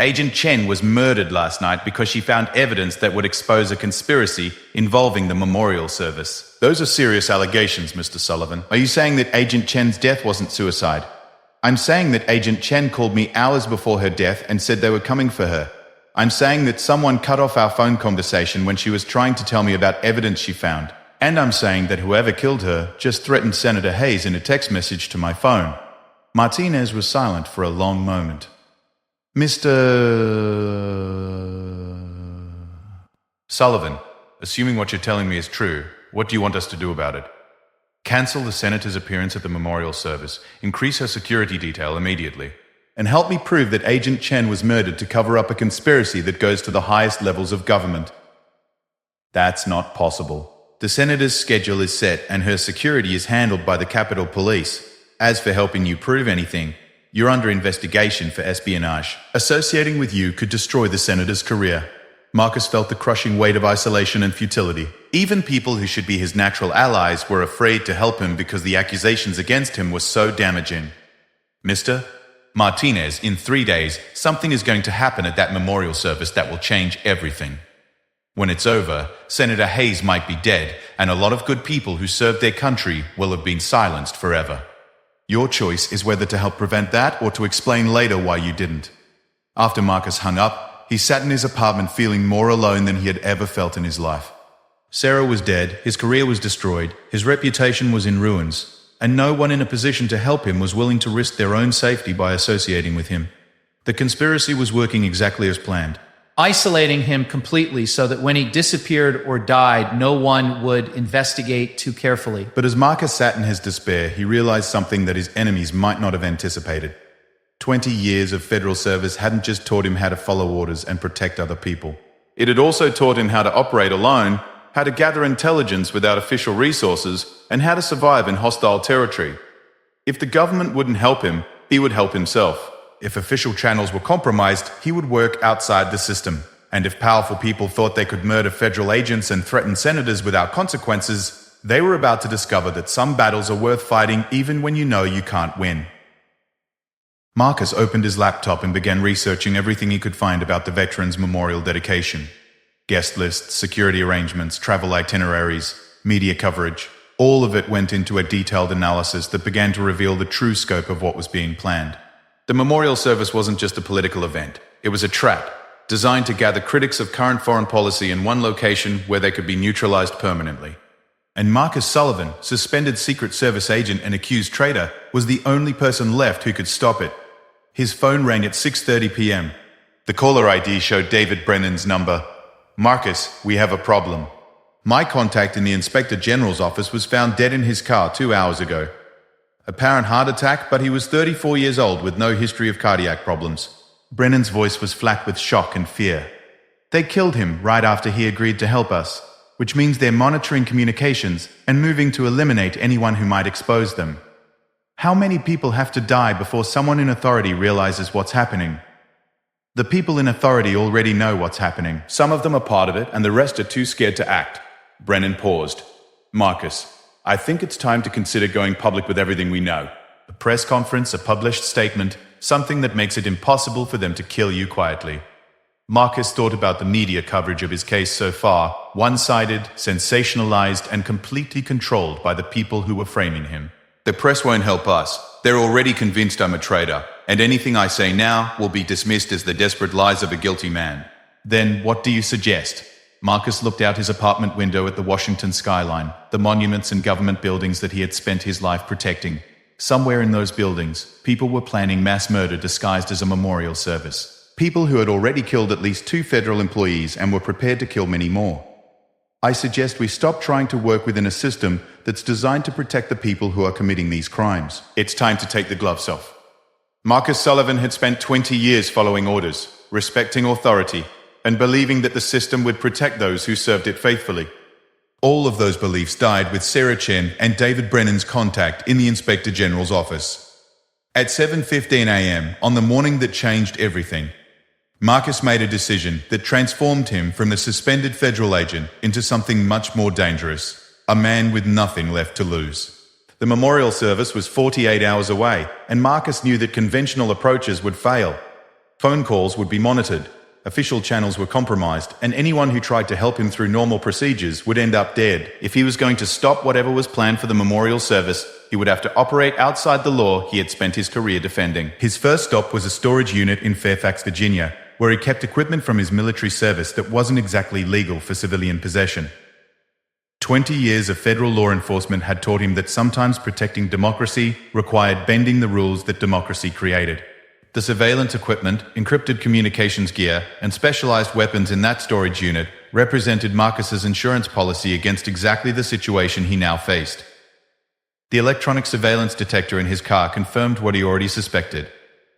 Agent Chen was murdered last night because she found evidence that would expose a conspiracy involving the memorial service. Those are serious allegations, Mr. Sullivan. Are you saying that Agent Chen's death wasn't suicide? I'm saying that Agent Chen called me hours before her death and said they were coming for her. I'm saying that someone cut off our phone conversation when she was trying to tell me about evidence she found. And I'm saying that whoever killed her just threatened Senator Hayes in a text message to my phone. Martinez was silent for a long moment. Mr. Sullivan, assuming what you're telling me is true, what do you want us to do about it? Cancel the Senator's appearance at the memorial service, increase her security detail immediately, and help me prove that Agent Chen was murdered to cover up a conspiracy that goes to the highest levels of government. That's not possible. The Senator's schedule is set and her security is handled by the Capitol Police. As for helping you prove anything, you're under investigation for espionage. Associating with you could destroy the Senator's career. Marcus felt the crushing weight of isolation and futility. Even people who should be his natural allies were afraid to help him because the accusations against him were so damaging. Mr. Martinez, in 3 days, something is going to happen at that memorial service that will change everything. When it's over, Senator Hayes might be dead, and a lot of good people who served their country will have been silenced forever. Your choice is whether to help prevent that or to explain later why you didn't. After Marcus hung up, he sat in his apartment feeling more alone than he had ever felt in his life. Sarah was dead, his career was destroyed, his reputation was in ruins, and no one in a position to help him was willing to risk their own safety by associating with him. The conspiracy was working exactly as planned. Isolating him completely so that when he disappeared or died, no one would investigate too carefully. But as Marcus sat in his despair, he realized something that his enemies might not have anticipated. 20 years of federal service hadn't just taught him how to follow orders and protect other people. It had also taught him how to operate alone, how to gather intelligence without official resources, and how to survive in hostile territory. If the government wouldn't help him, he would help himself. If official channels were compromised, he would work outside the system. And if powerful people thought they could murder federal agents and threaten senators without consequences, they were about to discover that some battles are worth fighting even when you know you can't win. Marcus opened his laptop and began researching everything he could find about the Veterans Memorial dedication. Guest lists, security arrangements, travel itineraries, media coverage. All of it went into a detailed analysis that began to reveal the true scope of what was being planned. The memorial service wasn't just a political event. It was a trap, designed to gather critics of current foreign policy in one location where they could be neutralized permanently. And Marcus Sullivan, suspended Secret Service agent and accused traitor, was the only person left who could stop it. His phone rang at 6:30 p.m. The caller ID showed David Brennan's number. "Marcus, we have a problem. My contact in the Inspector General's office was found dead in his car 2 hours ago. Apparent heart attack, but he was 34 years old with no history of cardiac problems." Brennan's voice was flat with shock and fear. "They killed him right after he agreed to help us, which means they're monitoring communications and moving to eliminate anyone who might expose them. How many people have to die before someone in authority realizes what's happening? The people in authority already know what's happening. Some of them are part of it, and the rest are too scared to act." Brennan paused. "Marcus, I think it's time to consider going public with everything we know. A press conference, a published statement, something that makes it impossible for them to kill you quietly." Marcus thought about the media coverage of his case so far, one-sided, sensationalized, and completely controlled by the people who were framing him. "The press won't help us. They're already convinced I'm a traitor, and anything I say now will be dismissed as the desperate lies of a guilty man." "Then what do you suggest?" Marcus looked out his apartment window at the Washington skyline, the monuments and government buildings that he had spent his life protecting. Somewhere in those buildings, people were planning mass murder disguised as a memorial service. People who had already killed at least 2 federal employees and were prepared to kill many more. "I suggest we stop trying to work within a system that's designed to protect the people who are committing these crimes. It's time to take the gloves off." Marcus Sullivan had spent 20 years following orders, respecting authority, and believing that the system would protect those who served it faithfully. All of those beliefs died with Sarah Chen and David Brennan's contact in the Inspector General's office. At 7:15 a.m., on the morning that changed everything, Marcus made a decision that transformed him from the suspended federal agent into something much more dangerous, a man with nothing left to lose. The memorial service was 48 hours away, and Marcus knew that conventional approaches would fail. Phone calls would be monitored, official channels were compromised, and anyone who tried to help him through normal procedures would end up dead. If he was going to stop whatever was planned for the memorial service, he would have to operate outside the law he had spent his career defending. His first stop was a storage unit in Fairfax, Virginia, where he kept equipment from his military service that wasn't exactly legal for civilian possession. 20 years of federal law enforcement had taught him that sometimes protecting democracy required bending the rules that democracy created. The surveillance equipment, encrypted communications gear, and specialized weapons in that storage unit represented Marcus's insurance policy against exactly the situation he now faced. The electronic surveillance detector in his car confirmed what he already suspected.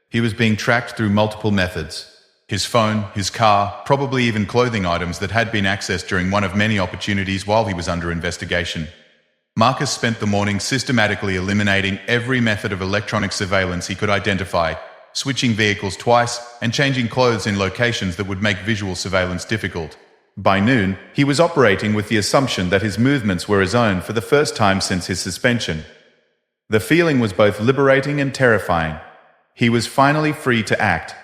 He was being tracked through multiple methods. His phone, his car, probably even clothing items that had been accessed during one of many opportunities while he was under investigation. Marcus spent the morning systematically eliminating every method of electronic surveillance he could identify, switching vehicles twice and changing clothes in locations that would make visual surveillance difficult. By noon, he was operating with the assumption that his movements were his own for the first time since his suspension. The feeling was both liberating and terrifying. He was finally free to act.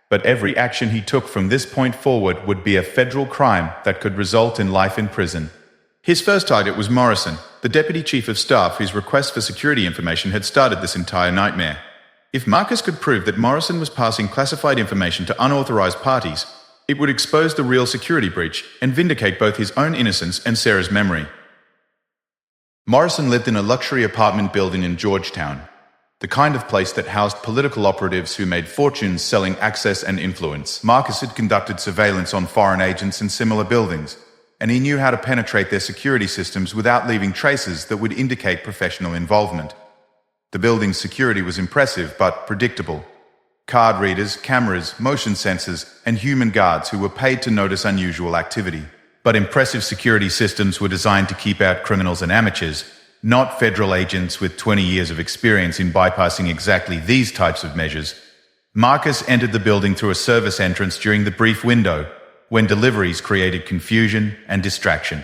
But every action he took from this point forward would be a federal crime that could result in life in prison. His first target was Morrison, the deputy chief of staff whose request for security information had started this entire nightmare. If Marcus could prove that Morrison was passing classified information to unauthorized parties, it would expose the real security breach and vindicate both his own innocence and Sarah's memory. Morrison lived in a luxury apartment building in Georgetown, the kind of place that housed political operatives who made fortunes selling access and influence. Marcus had conducted surveillance on foreign agents in similar buildings, and he knew how to penetrate their security systems without leaving traces that would indicate professional involvement. The building's security was impressive but predictable. Card readers, cameras, motion sensors, and human guards who were paid to notice unusual activity. But impressive security systems were designed to keep out criminals and amateurs, not federal agents with 20 years of experience in bypassing exactly these types of measures. Marcus entered the building through a service entrance during the brief window, when deliveries created confusion and distraction.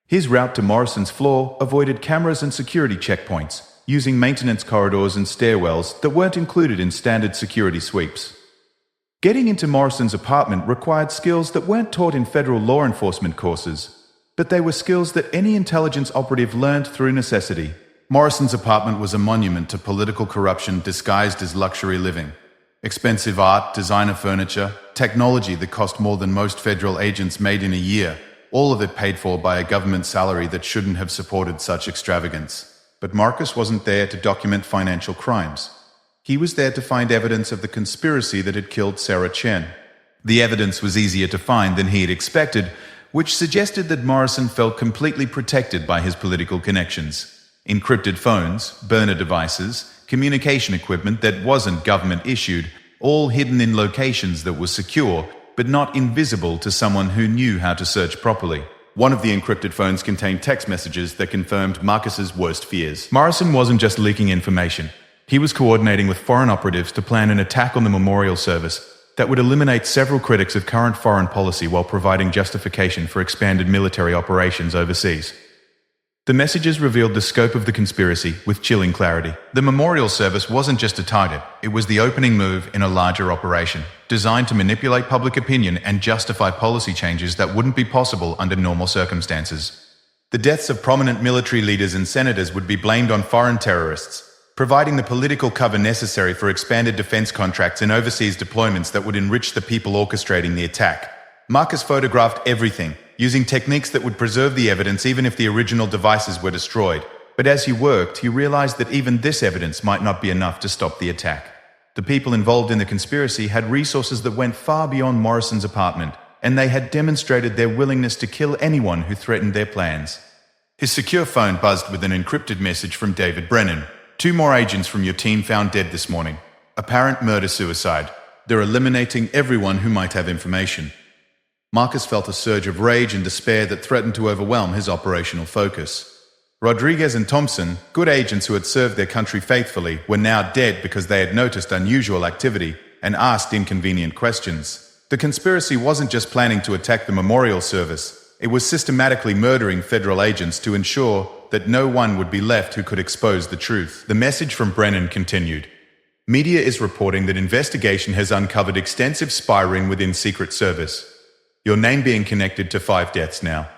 His route to Morrison's floor avoided cameras and security checkpoints, using maintenance corridors and stairwells that weren't included in standard security sweeps. Getting into Morrison's apartment required skills that weren't taught in federal law enforcement courses, but they were skills that any intelligence operative learned through necessity. Morrison's apartment was a monument to political corruption disguised as luxury living. Expensive art, designer furniture, technology that cost more than most federal agents made in a year, all of it paid for by a government salary that shouldn't have supported such extravagance. But Marcus wasn't there to document financial crimes. He was there to find evidence of the conspiracy that had killed Sarah Chen. The evidence was easier to find than he had expected, which suggested that Morrison felt completely protected by his political connections. Encrypted phones, burner devices, communication equipment that wasn't government-issued, all hidden in locations that were secure, but not invisible to someone who knew how to search properly. One of the encrypted phones contained text messages that confirmed Marcus's worst fears. Morrison wasn't just leaking information. He was coordinating with foreign operatives to plan an attack on the memorial service that would eliminate several critics of current foreign policy while providing justification for expanded military operations overseas. The messages revealed the scope of the conspiracy with chilling clarity. The memorial service wasn't just a target, it was the opening move in a larger operation, designed to manipulate public opinion and justify policy changes that wouldn't be possible under normal circumstances. The deaths of prominent military leaders and senators would be blamed on foreign terrorists, providing the political cover necessary for expanded defense contracts and overseas deployments that would enrich the people orchestrating the attack. Marcus photographed everything, using techniques that would preserve the evidence even if the original devices were destroyed. But as he worked, he realized that even this evidence might not be enough to stop the attack. The people involved in the conspiracy had resources that went far beyond Morrison's apartment, and they had demonstrated their willingness to kill anyone who threatened their plans. His secure phone buzzed with an encrypted message from David Brennan. 2 more agents from your team found dead this morning. Apparent murder-suicide. They're eliminating everyone who might have information. Marcus felt a surge of rage and despair that threatened to overwhelm his operational focus. Rodriguez and Thompson, good agents who had served their country faithfully, were now dead because they had noticed unusual activity and asked inconvenient questions. The conspiracy wasn't just planning to attack the memorial service, it was systematically murdering federal agents to ensure that no one would be left who could expose the truth. The message from Brennan continued. Media is reporting that investigation has uncovered extensive spying within Secret Service. Your name being connected to 5 deaths now.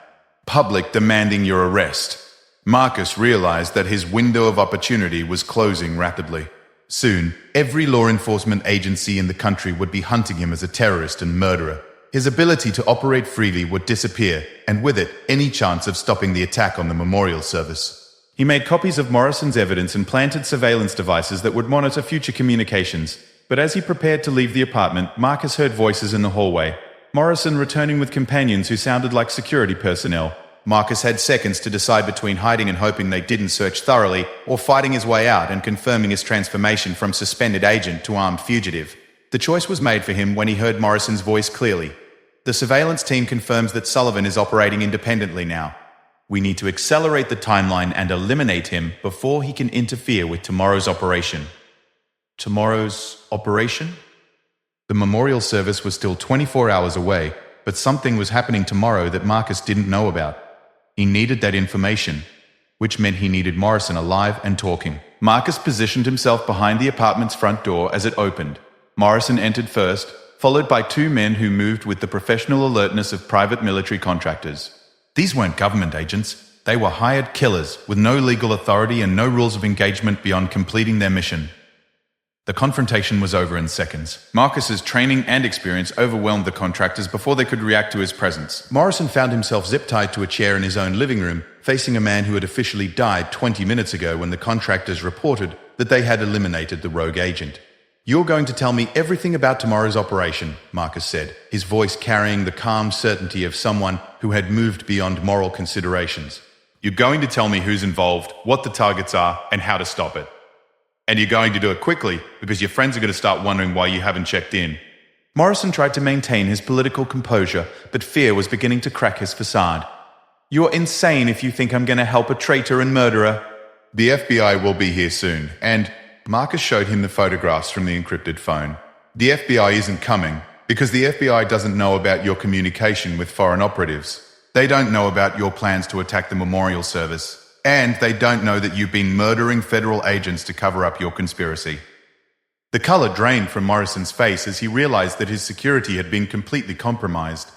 Public demanding your arrest. Marcus realized that his window of opportunity was closing rapidly. Soon, every law enforcement agency in the country would be hunting him as a terrorist and murderer. His ability to operate freely would disappear, and with it, any chance of stopping the attack on the memorial service. He made copies of Morrison's evidence and planted surveillance devices that would monitor future communications. But as he prepared to leave the apartment, Marcus heard voices in the hallway. Morrison returning with companions who sounded like security personnel. Marcus had seconds to decide between hiding and hoping they didn't search thoroughly, or fighting his way out and confirming his transformation from suspended agent to armed fugitive. The choice was made for him when he heard Morrison's voice clearly. The surveillance team confirms that Sullivan is operating independently now. We need to accelerate the timeline and eliminate him before he can interfere with tomorrow's operation. Tomorrow's operation? The memorial service was still 24 hours away, but something was happening tomorrow that Marcus didn't know about. He needed that information, which meant he needed Morrison alive and talking. Marcus positioned himself behind the apartment's front door as it opened. Morrison entered first, followed by 2 men who moved with the professional alertness of private military contractors. These weren't government agents. They were hired killers with no legal authority and no rules of engagement beyond completing their mission. The confrontation was over in seconds. Marcus's training and experience overwhelmed the contractors before they could react to his presence. Morrison found himself zip-tied to a chair in his own living room, facing a man who had officially died 20 minutes ago when the contractors reported that they had eliminated the rogue agent. "You're going to tell me everything about tomorrow's operation," Marcus said, his voice carrying the calm certainty of someone who had moved beyond moral considerations. "You're going to tell me who's involved, what the targets are, and how to stop it. And you're going to do it quickly, because your friends are going to start wondering why you haven't checked in." Morrison tried to maintain his political composure, but fear was beginning to crack his facade. "You're insane if you think I'm going to help a traitor and murderer." "The FBI will be here soon, and..." Marcus showed him the photographs from the encrypted phone. "The FBI isn't coming, because the FBI doesn't know about your communication with foreign operatives. They don't know about your plans to attack the memorial service. And they don't know that you've been murdering federal agents to cover up your conspiracy." The color drained from Morrison's face as he realized that his security had been completely compromised.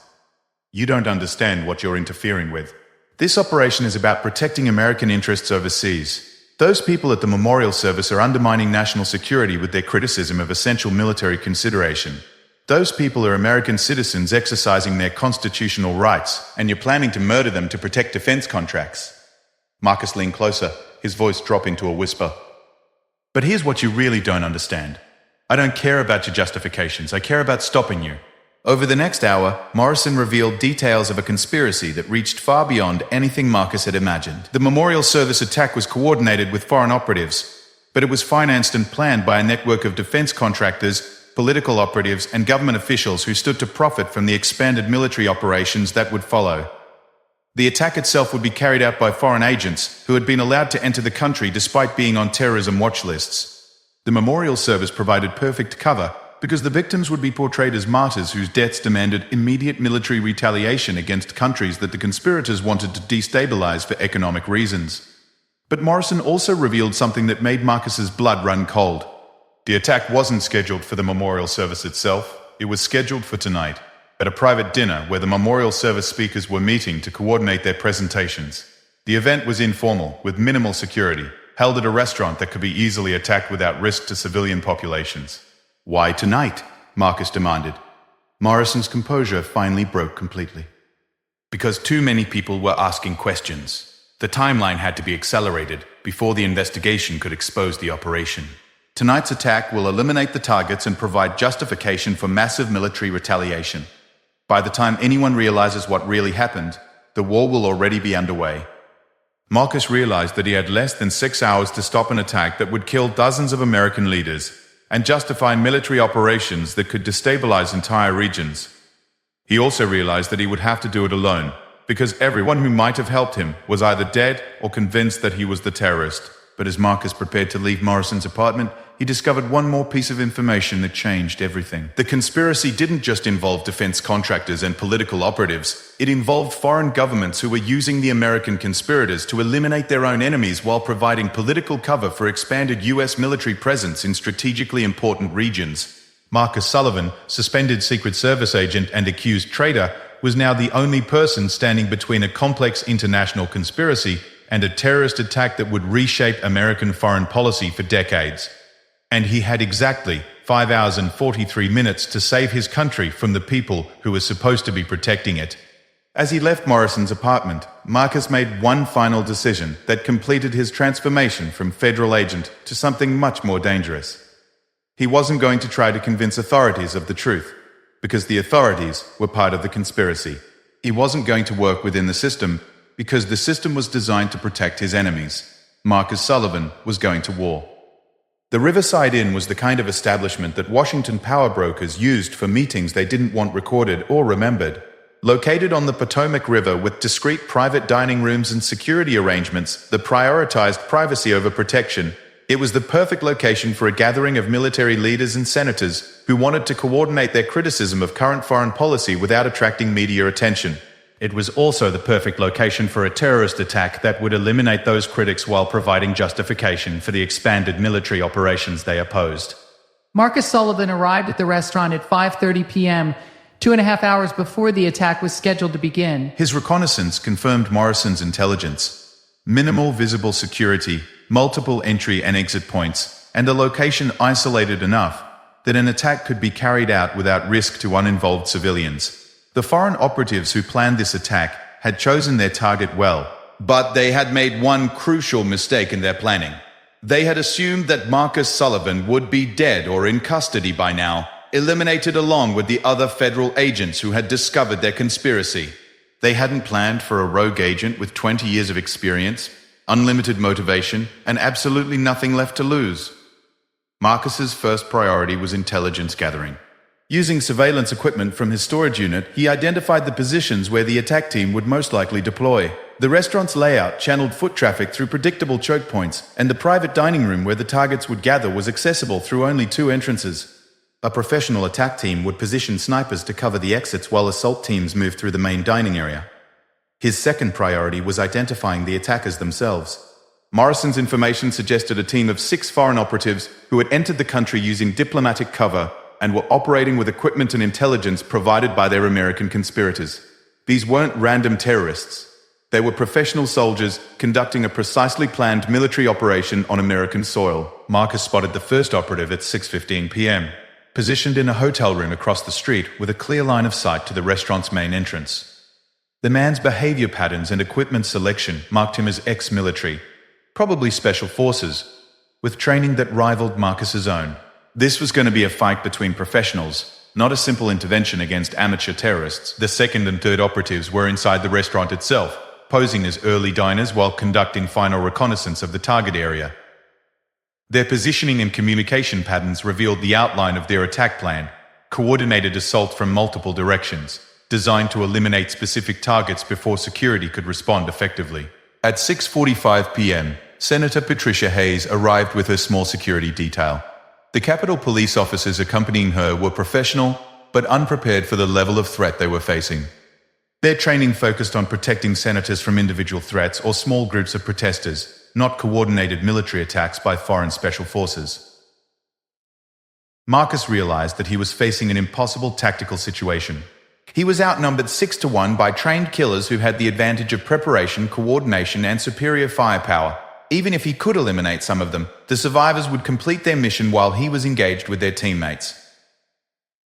"You don't understand what you're interfering with. This operation is about protecting American interests overseas. Those people at the memorial service are undermining national security with their criticism of essential military consideration. Those people are American citizens exercising their constitutional rights, and you're planning to murder them to protect defense contracts." Marcus leaned closer, his voice dropping to a whisper. "But here's what you really don't understand. I don't care about your justifications, I care about stopping you." Over the next hour, Morrison revealed details of a conspiracy that reached far beyond anything Marcus had imagined. The memorial service attack was coordinated with foreign operatives, but it was financed and planned by a network of defense contractors, political operatives, and government officials who stood to profit from the expanded military operations that would follow. The attack itself would be carried out by foreign agents who had been allowed to enter the country despite being on terrorism watch lists. The memorial service provided perfect cover because the victims would be portrayed as martyrs whose deaths demanded immediate military retaliation against countries that the conspirators wanted to destabilize for economic reasons. But Morrison also revealed something that made Marcus's blood run cold. The attack wasn't scheduled for the memorial service itself, it was scheduled for tonight, at a private dinner where the memorial service speakers were meeting to coordinate their presentations. The event was informal, with minimal security, held at a restaurant that could be easily attacked without risk to civilian populations. "Why tonight?" Marcus demanded. Morrison's composure finally broke completely. "Because too many people were asking questions. The timeline had to be accelerated before the investigation could expose the operation. Tonight's attack will eliminate the targets and provide justification for massive military retaliation. By the time anyone realizes what really happened, the war will already be underway." Marcus realized that he had less than 6 hours to stop an attack that would kill dozens of American leaders and justify military operations that could destabilize entire regions. He also realized that he would have to do it alone, because everyone who might have helped him was either dead or convinced that he was the terrorist. But as Marcus prepared to leave Morrison's apartment, he discovered one more piece of information that changed everything. The conspiracy didn't just involve defense contractors and political operatives. It involved foreign governments who were using the American conspirators to eliminate their own enemies while providing political cover for expanded U.S. military presence in strategically important regions. Marcus Sullivan, suspended Secret Service agent and accused traitor, was now the only person standing between a complex international conspiracy and a terrorist attack that would reshape American foreign policy for decades. And he had exactly 5 hours and 43 minutes to save his country from the people who were supposed to be protecting it. As he left Morrison's apartment, Marcus made one final decision that completed his transformation from federal agent to something much more dangerous. He wasn't going to try to convince authorities of the truth, because the authorities were part of the conspiracy. He wasn't going to work within the system, because the system was designed to protect his enemies. Marcus Sullivan was going to war. The Riverside Inn was the kind of establishment that Washington power brokers used for meetings they didn't want recorded or remembered. Located on the Potomac River with discreet private dining rooms and security arrangements that prioritized privacy over protection, it was the perfect location for a gathering of military leaders and senators who wanted to coordinate their criticism of current foreign policy without attracting media attention. It was also the perfect location for a terrorist attack that would eliminate those critics while providing justification for the expanded military operations they opposed. Marcus Sullivan arrived at the restaurant at 5:30 p.m., 2.5 hours before the attack was scheduled to begin. His reconnaissance confirmed Morrison's intelligence. Minimal visible security, multiple entry and exit points, and a location isolated enough that an attack could be carried out without risk to uninvolved civilians. The foreign operatives who planned this attack had chosen their target well, but they had made one crucial mistake in their planning. They had assumed that Marcus Sullivan would be dead or in custody by now, eliminated along with the other federal agents who had discovered their conspiracy. They hadn't planned for a rogue agent with 20 years of experience, unlimited motivation, and absolutely nothing left to lose. Marcus's first priority was intelligence gathering. Using surveillance equipment from his storage unit, he identified the positions where the attack team would most likely deploy. The restaurant's layout channeled foot traffic through predictable choke points, and the private dining room where the targets would gather was accessible through only 2 entrances. A professional attack team would position snipers to cover the exits while assault teams moved through the main dining area. His second priority was identifying the attackers themselves. Morrison's information suggested a team of 6 foreign operatives who had entered the country using diplomatic cover and were operating with equipment and intelligence provided by their American conspirators. These weren't random terrorists. They were professional soldiers conducting a precisely planned military operation on American soil. Marcus spotted the first operative at 6:15 p.m., positioned in a hotel room across the street with a clear line of sight to the restaurant's main entrance. The man's behavior patterns and equipment selection marked him as ex-military, probably special forces, with training that rivaled Marcus's own. This was going to be a fight between professionals, not a simple intervention against amateur terrorists. The second and third operatives were inside the restaurant itself, posing as early diners while conducting final reconnaissance of the target area. Their positioning and communication patterns revealed the outline of their attack plan, coordinated assault from multiple directions, designed to eliminate specific targets before security could respond effectively. At 6:45 p.m., Senator Patricia Hayes arrived with her small security detail. The Capitol police officers accompanying her were professional, but unprepared for the level of threat they were facing. Their training focused on protecting senators from individual threats or small groups of protesters, not coordinated military attacks by foreign special forces. Marcus realized that he was facing an impossible tactical situation. He was outnumbered 6-1 by trained killers who had the advantage of preparation, coordination, and superior firepower. Even if he could eliminate some of them, the survivors would complete their mission while he was engaged with their teammates.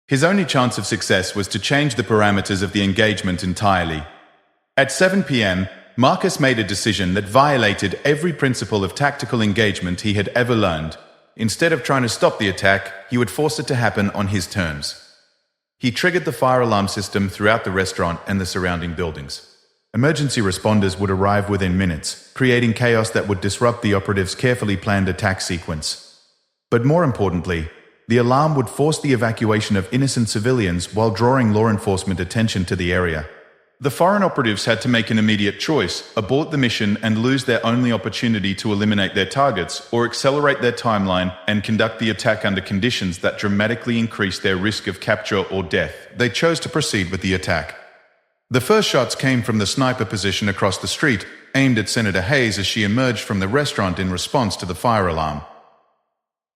His only chance of success was to change the parameters of the engagement entirely. At 7 p.m., Marcus made a decision that violated every principle of tactical engagement he had ever learned. Instead of trying to stop the attack, he would force it to happen on his terms. He triggered the fire alarm system throughout the restaurant and the surrounding buildings. Emergency responders would arrive within minutes, creating chaos that would disrupt the operatives' carefully planned attack sequence. But more importantly, the alarm would force the evacuation of innocent civilians while drawing law enforcement attention to the area. The foreign operatives had to make an immediate choice: abort the mission and lose their only opportunity to eliminate their targets, or accelerate their timeline and conduct the attack under conditions that dramatically increased their risk of capture or death. They chose to proceed with the attack. The first shots came from the sniper position across the street, aimed at Senator Hayes as she emerged from the restaurant in response to the fire alarm.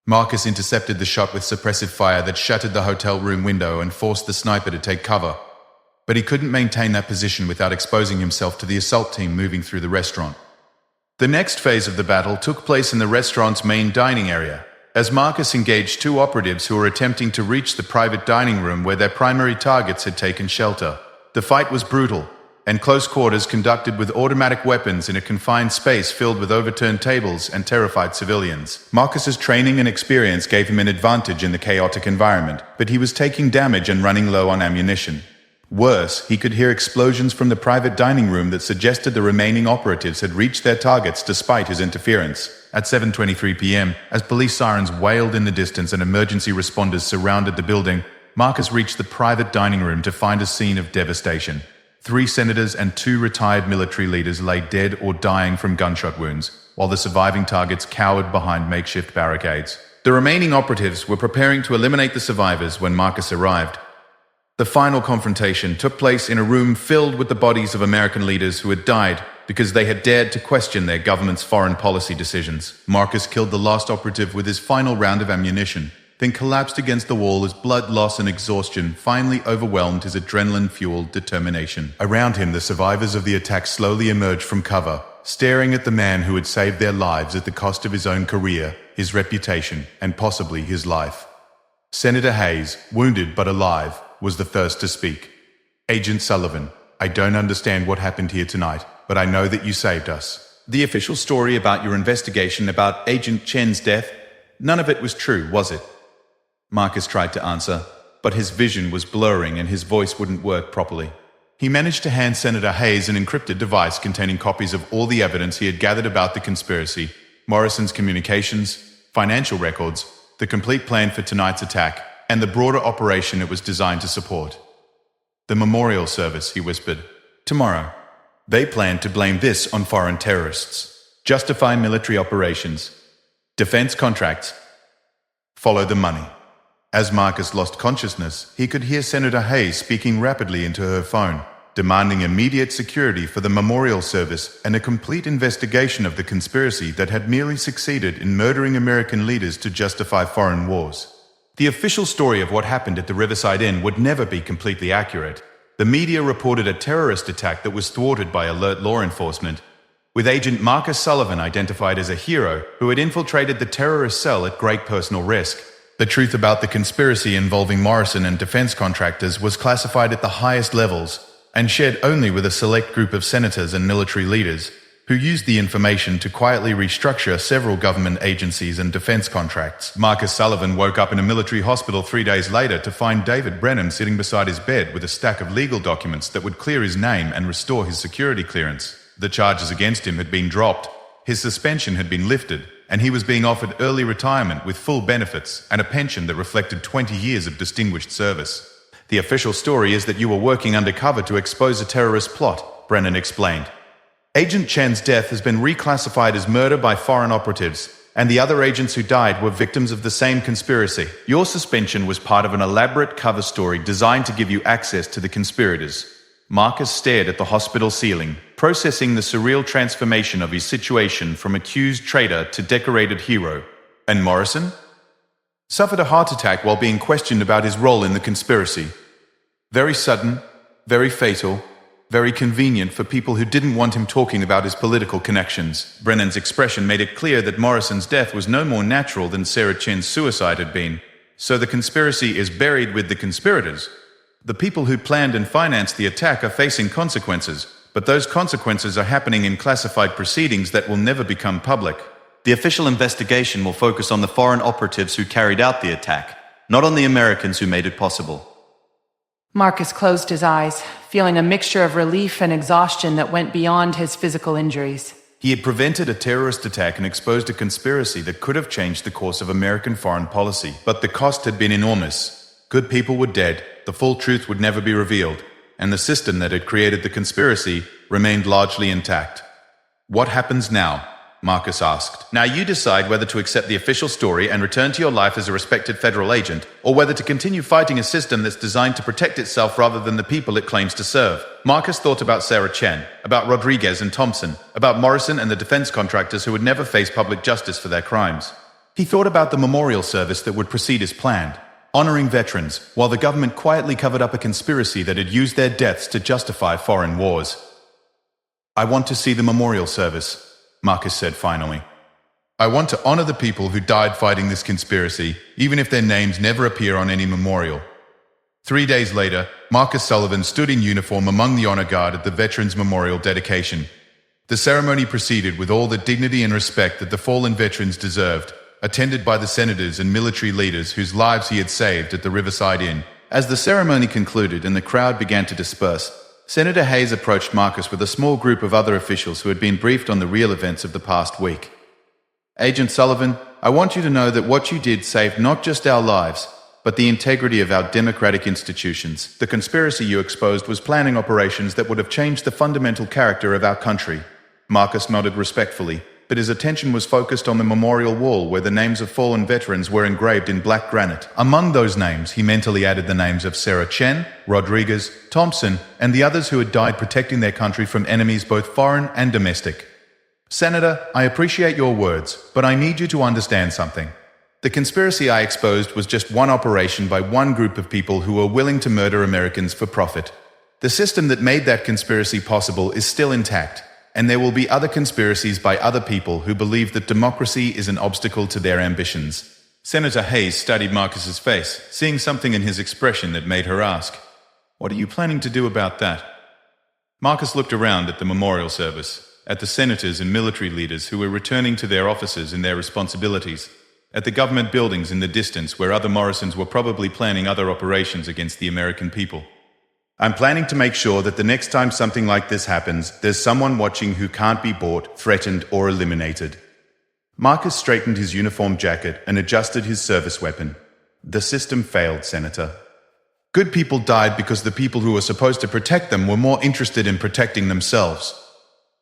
Marcus intercepted the shot with suppressive fire that shattered the hotel room window and forced the sniper to take cover. But he couldn't maintain that position without exposing himself to the assault team moving through the restaurant. The next phase of the battle took place in the restaurant's main dining area, as Marcus engaged 2 operatives who were attempting to reach the private dining room where their primary targets had taken shelter. The fight was brutal, and close quarters conducted with automatic weapons in a confined space filled with overturned tables and terrified civilians. Marcus's training and experience gave him an advantage in the chaotic environment, but he was taking damage and running low on ammunition. Worse, he could hear explosions from the private dining room that suggested the remaining operatives had reached their targets despite his interference. At 7:23 p.m., as police sirens wailed in the distance and emergency responders surrounded the building, Marcus reached the private dining room to find a scene of devastation. 3 senators and 2 retired military leaders lay dead or dying from gunshot wounds, while the surviving targets cowered behind makeshift barricades. The remaining operatives were preparing to eliminate the survivors when Marcus arrived. The final confrontation took place in a room filled with the bodies of American leaders who had died because they had dared to question their government's foreign policy decisions. Marcus killed the last operative with his final round of ammunition. then collapsed against the wall as blood loss and exhaustion finally overwhelmed his adrenaline-fueled determination. Around him, the survivors of the attack slowly emerged from cover, staring at the man who had saved their lives at the cost of his own career, his reputation, and possibly his life. Senator Hayes, wounded but alive, was the first to speak. "Agent Sullivan, I don't understand what happened here tonight, but I know that you saved us." The official story about your investigation about Agent Chen's death, none of it was true, was it? Marcus tried to answer, but his vision was blurring and his voice wouldn't work properly. He managed to hand Senator Hayes an encrypted device containing copies of all the evidence he had gathered about the conspiracy, Morrison's communications, financial records, the complete plan for tonight's attack, and the broader operation it was designed to support. "The memorial service," he whispered. "Tomorrow. They plan to blame this on foreign terrorists. Justify military operations. Defense contracts. Follow the money." As Marcus lost consciousness, he could hear Senator Hayes speaking rapidly into her phone, demanding immediate security for the memorial service and a complete investigation of the conspiracy that had merely succeeded in murdering American leaders to justify foreign wars. The official story of what happened at the Riverside Inn would never be completely accurate. The media reported a terrorist attack that was thwarted by alert law enforcement, with Agent Marcus Sullivan identified as a hero who had infiltrated the terrorist cell at great personal risk. The truth about the conspiracy involving Morrison and defense contractors was classified at the highest levels and shared only with a select group of senators and military leaders who used the information to quietly restructure several government agencies and defense contracts. Marcus Sullivan woke up in a military hospital 3 days later to find David Brennan sitting beside his bed with a stack of legal documents that would clear his name and restore his security clearance. The charges against him had been dropped, his suspension had been lifted, and he was being offered early retirement with full benefits and a pension that reflected 20 years of distinguished service. "The official story is that you were working undercover to expose a terrorist plot," Brennan explained. "Agent Chen's death has been reclassified as murder by foreign operatives, and the other agents who died were victims of the same conspiracy. Your suspension was part of an elaborate cover story designed to give you access to the conspirators." Marcus stared at the hospital ceiling, processing the surreal transformation of his situation from accused traitor to decorated hero. "And Morrison?" "Suffered a heart attack while being questioned about his role in the conspiracy. Very sudden, very fatal, very convenient for people who didn't want him talking about his political connections." Brennan's expression made it clear that Morrison's death was no more natural than Sarah Chen's suicide had been. "So the conspiracy is buried with the conspirators. The people who planned and financed the attack are facing consequences, but those consequences are happening in classified proceedings that will never become public. The official investigation will focus on the foreign operatives who carried out the attack, not on the Americans who made it possible." Marcus closed his eyes, feeling a mixture of relief and exhaustion that went beyond his physical injuries. He had prevented a terrorist attack and exposed a conspiracy that could have changed the course of American foreign policy, but the cost had been enormous. Good people were dead, the full truth would never be revealed, and the system that had created the conspiracy remained largely intact. "What happens now?" Marcus asked. "Now you decide whether to accept the official story and return to your life as a respected federal agent, or whether to continue fighting a system that's designed to protect itself rather than the people it claims to serve." Marcus thought about Sarah Chen, about Rodriguez and Thompson, about Morrison and the defense contractors who would never face public justice for their crimes. He thought about the memorial service that would proceed as planned, honoring veterans, while the government quietly covered up a conspiracy that had used their deaths to justify foreign wars. "I want to see the memorial service," Marcus said finally. "I want to honor the people who died fighting this conspiracy, even if their names never appear on any memorial." 3 days later, Marcus Sullivan stood in uniform among the honor guard at the Veterans Memorial dedication. The ceremony proceeded with all the dignity and respect that the fallen veterans deserved, attended by the senators and military leaders whose lives he had saved at the Riverside Inn. As the ceremony concluded and the crowd began to disperse, Senator Hayes approached Marcus with a small group of other officials who had been briefed on the real events of the past week. "Agent Sullivan, I want you to know that what you did saved not just our lives, but the integrity of our democratic institutions. The conspiracy you exposed was planning operations that would have changed the fundamental character of our country." Marcus nodded respectfully, but his attention was focused on the memorial wall where the names of fallen veterans were engraved in black granite. Among those names, he mentally added the names of Sarah Chen, Rodriguez, Thompson, and the others who had died protecting their country from enemies both foreign and domestic. "Senator, I appreciate your words, but I need you to understand something. The conspiracy I exposed was just one operation by one group of people who were willing to murder Americans for profit. The system that made that conspiracy possible is still intact, and there will be other conspiracies by other people who believe that democracy is an obstacle to their ambitions. Senator Hayes studied Marcus's face, seeing something in his expression that made her ask, "What are you planning to do about that?" Marcus looked around at the memorial service, at the senators and military leaders who were returning to their offices and their responsibilities, at the government buildings in the distance where other Morrisons were probably planning other operations against the American people. "I'm planning to make sure that the next time something like this happens, there's someone watching who can't be bought, threatened, or eliminated." Marcus straightened his uniform jacket and adjusted his service weapon. "The system failed, Senator. Good people died because the people who were supposed to protect them were more interested in protecting themselves.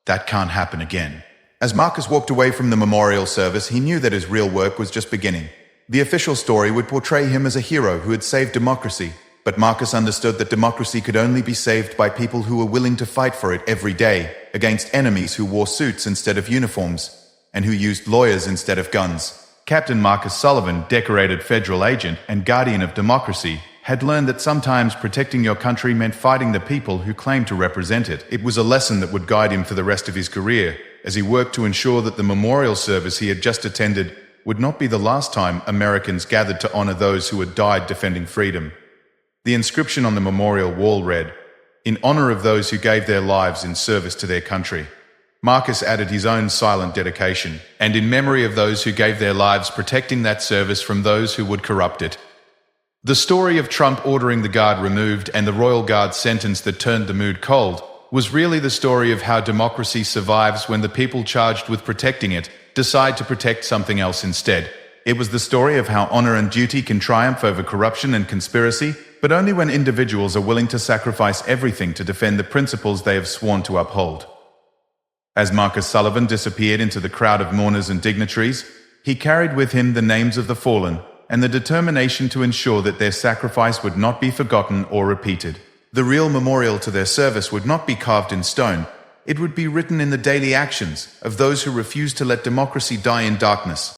That can't happen again." As Marcus walked away from the memorial service, he knew that his real work was just beginning. The official story would portray him as a hero who had saved democracy, but Marcus understood that democracy could only be saved by people who were willing to fight for it every day, against enemies who wore suits instead of uniforms, and who used lawyers instead of guns. Captain Marcus Sullivan, decorated federal agent and guardian of democracy, had learned that sometimes protecting your country meant fighting the people who claimed to represent it. It was a lesson that would guide him for the rest of his career, as he worked to ensure that the memorial service he had just attended would not be the last time Americans gathered to honor those who had died defending freedom. The inscription on the memorial wall read, "In honor of those who gave their lives in service to their country." Marcus added his own silent dedication, "And in memory of those who gave their lives protecting that service from those who would corrupt it." The story of Trump ordering the guard removed and the Royal Guard sentence that turned the mood cold was really the story of how democracy survives when the people charged with protecting it decide to protect something else instead. It was the story of how honor and duty can triumph over corruption and conspiracy, but only when individuals are willing to sacrifice everything to defend the principles they have sworn to uphold. As Marcus Sullivan disappeared into the crowd of mourners and dignitaries, he carried with him the names of the fallen and the determination to ensure that their sacrifice would not be forgotten or repeated. The real memorial to their service would not be carved in stone. It would be written in the daily actions of those who refused to let democracy die in darkness.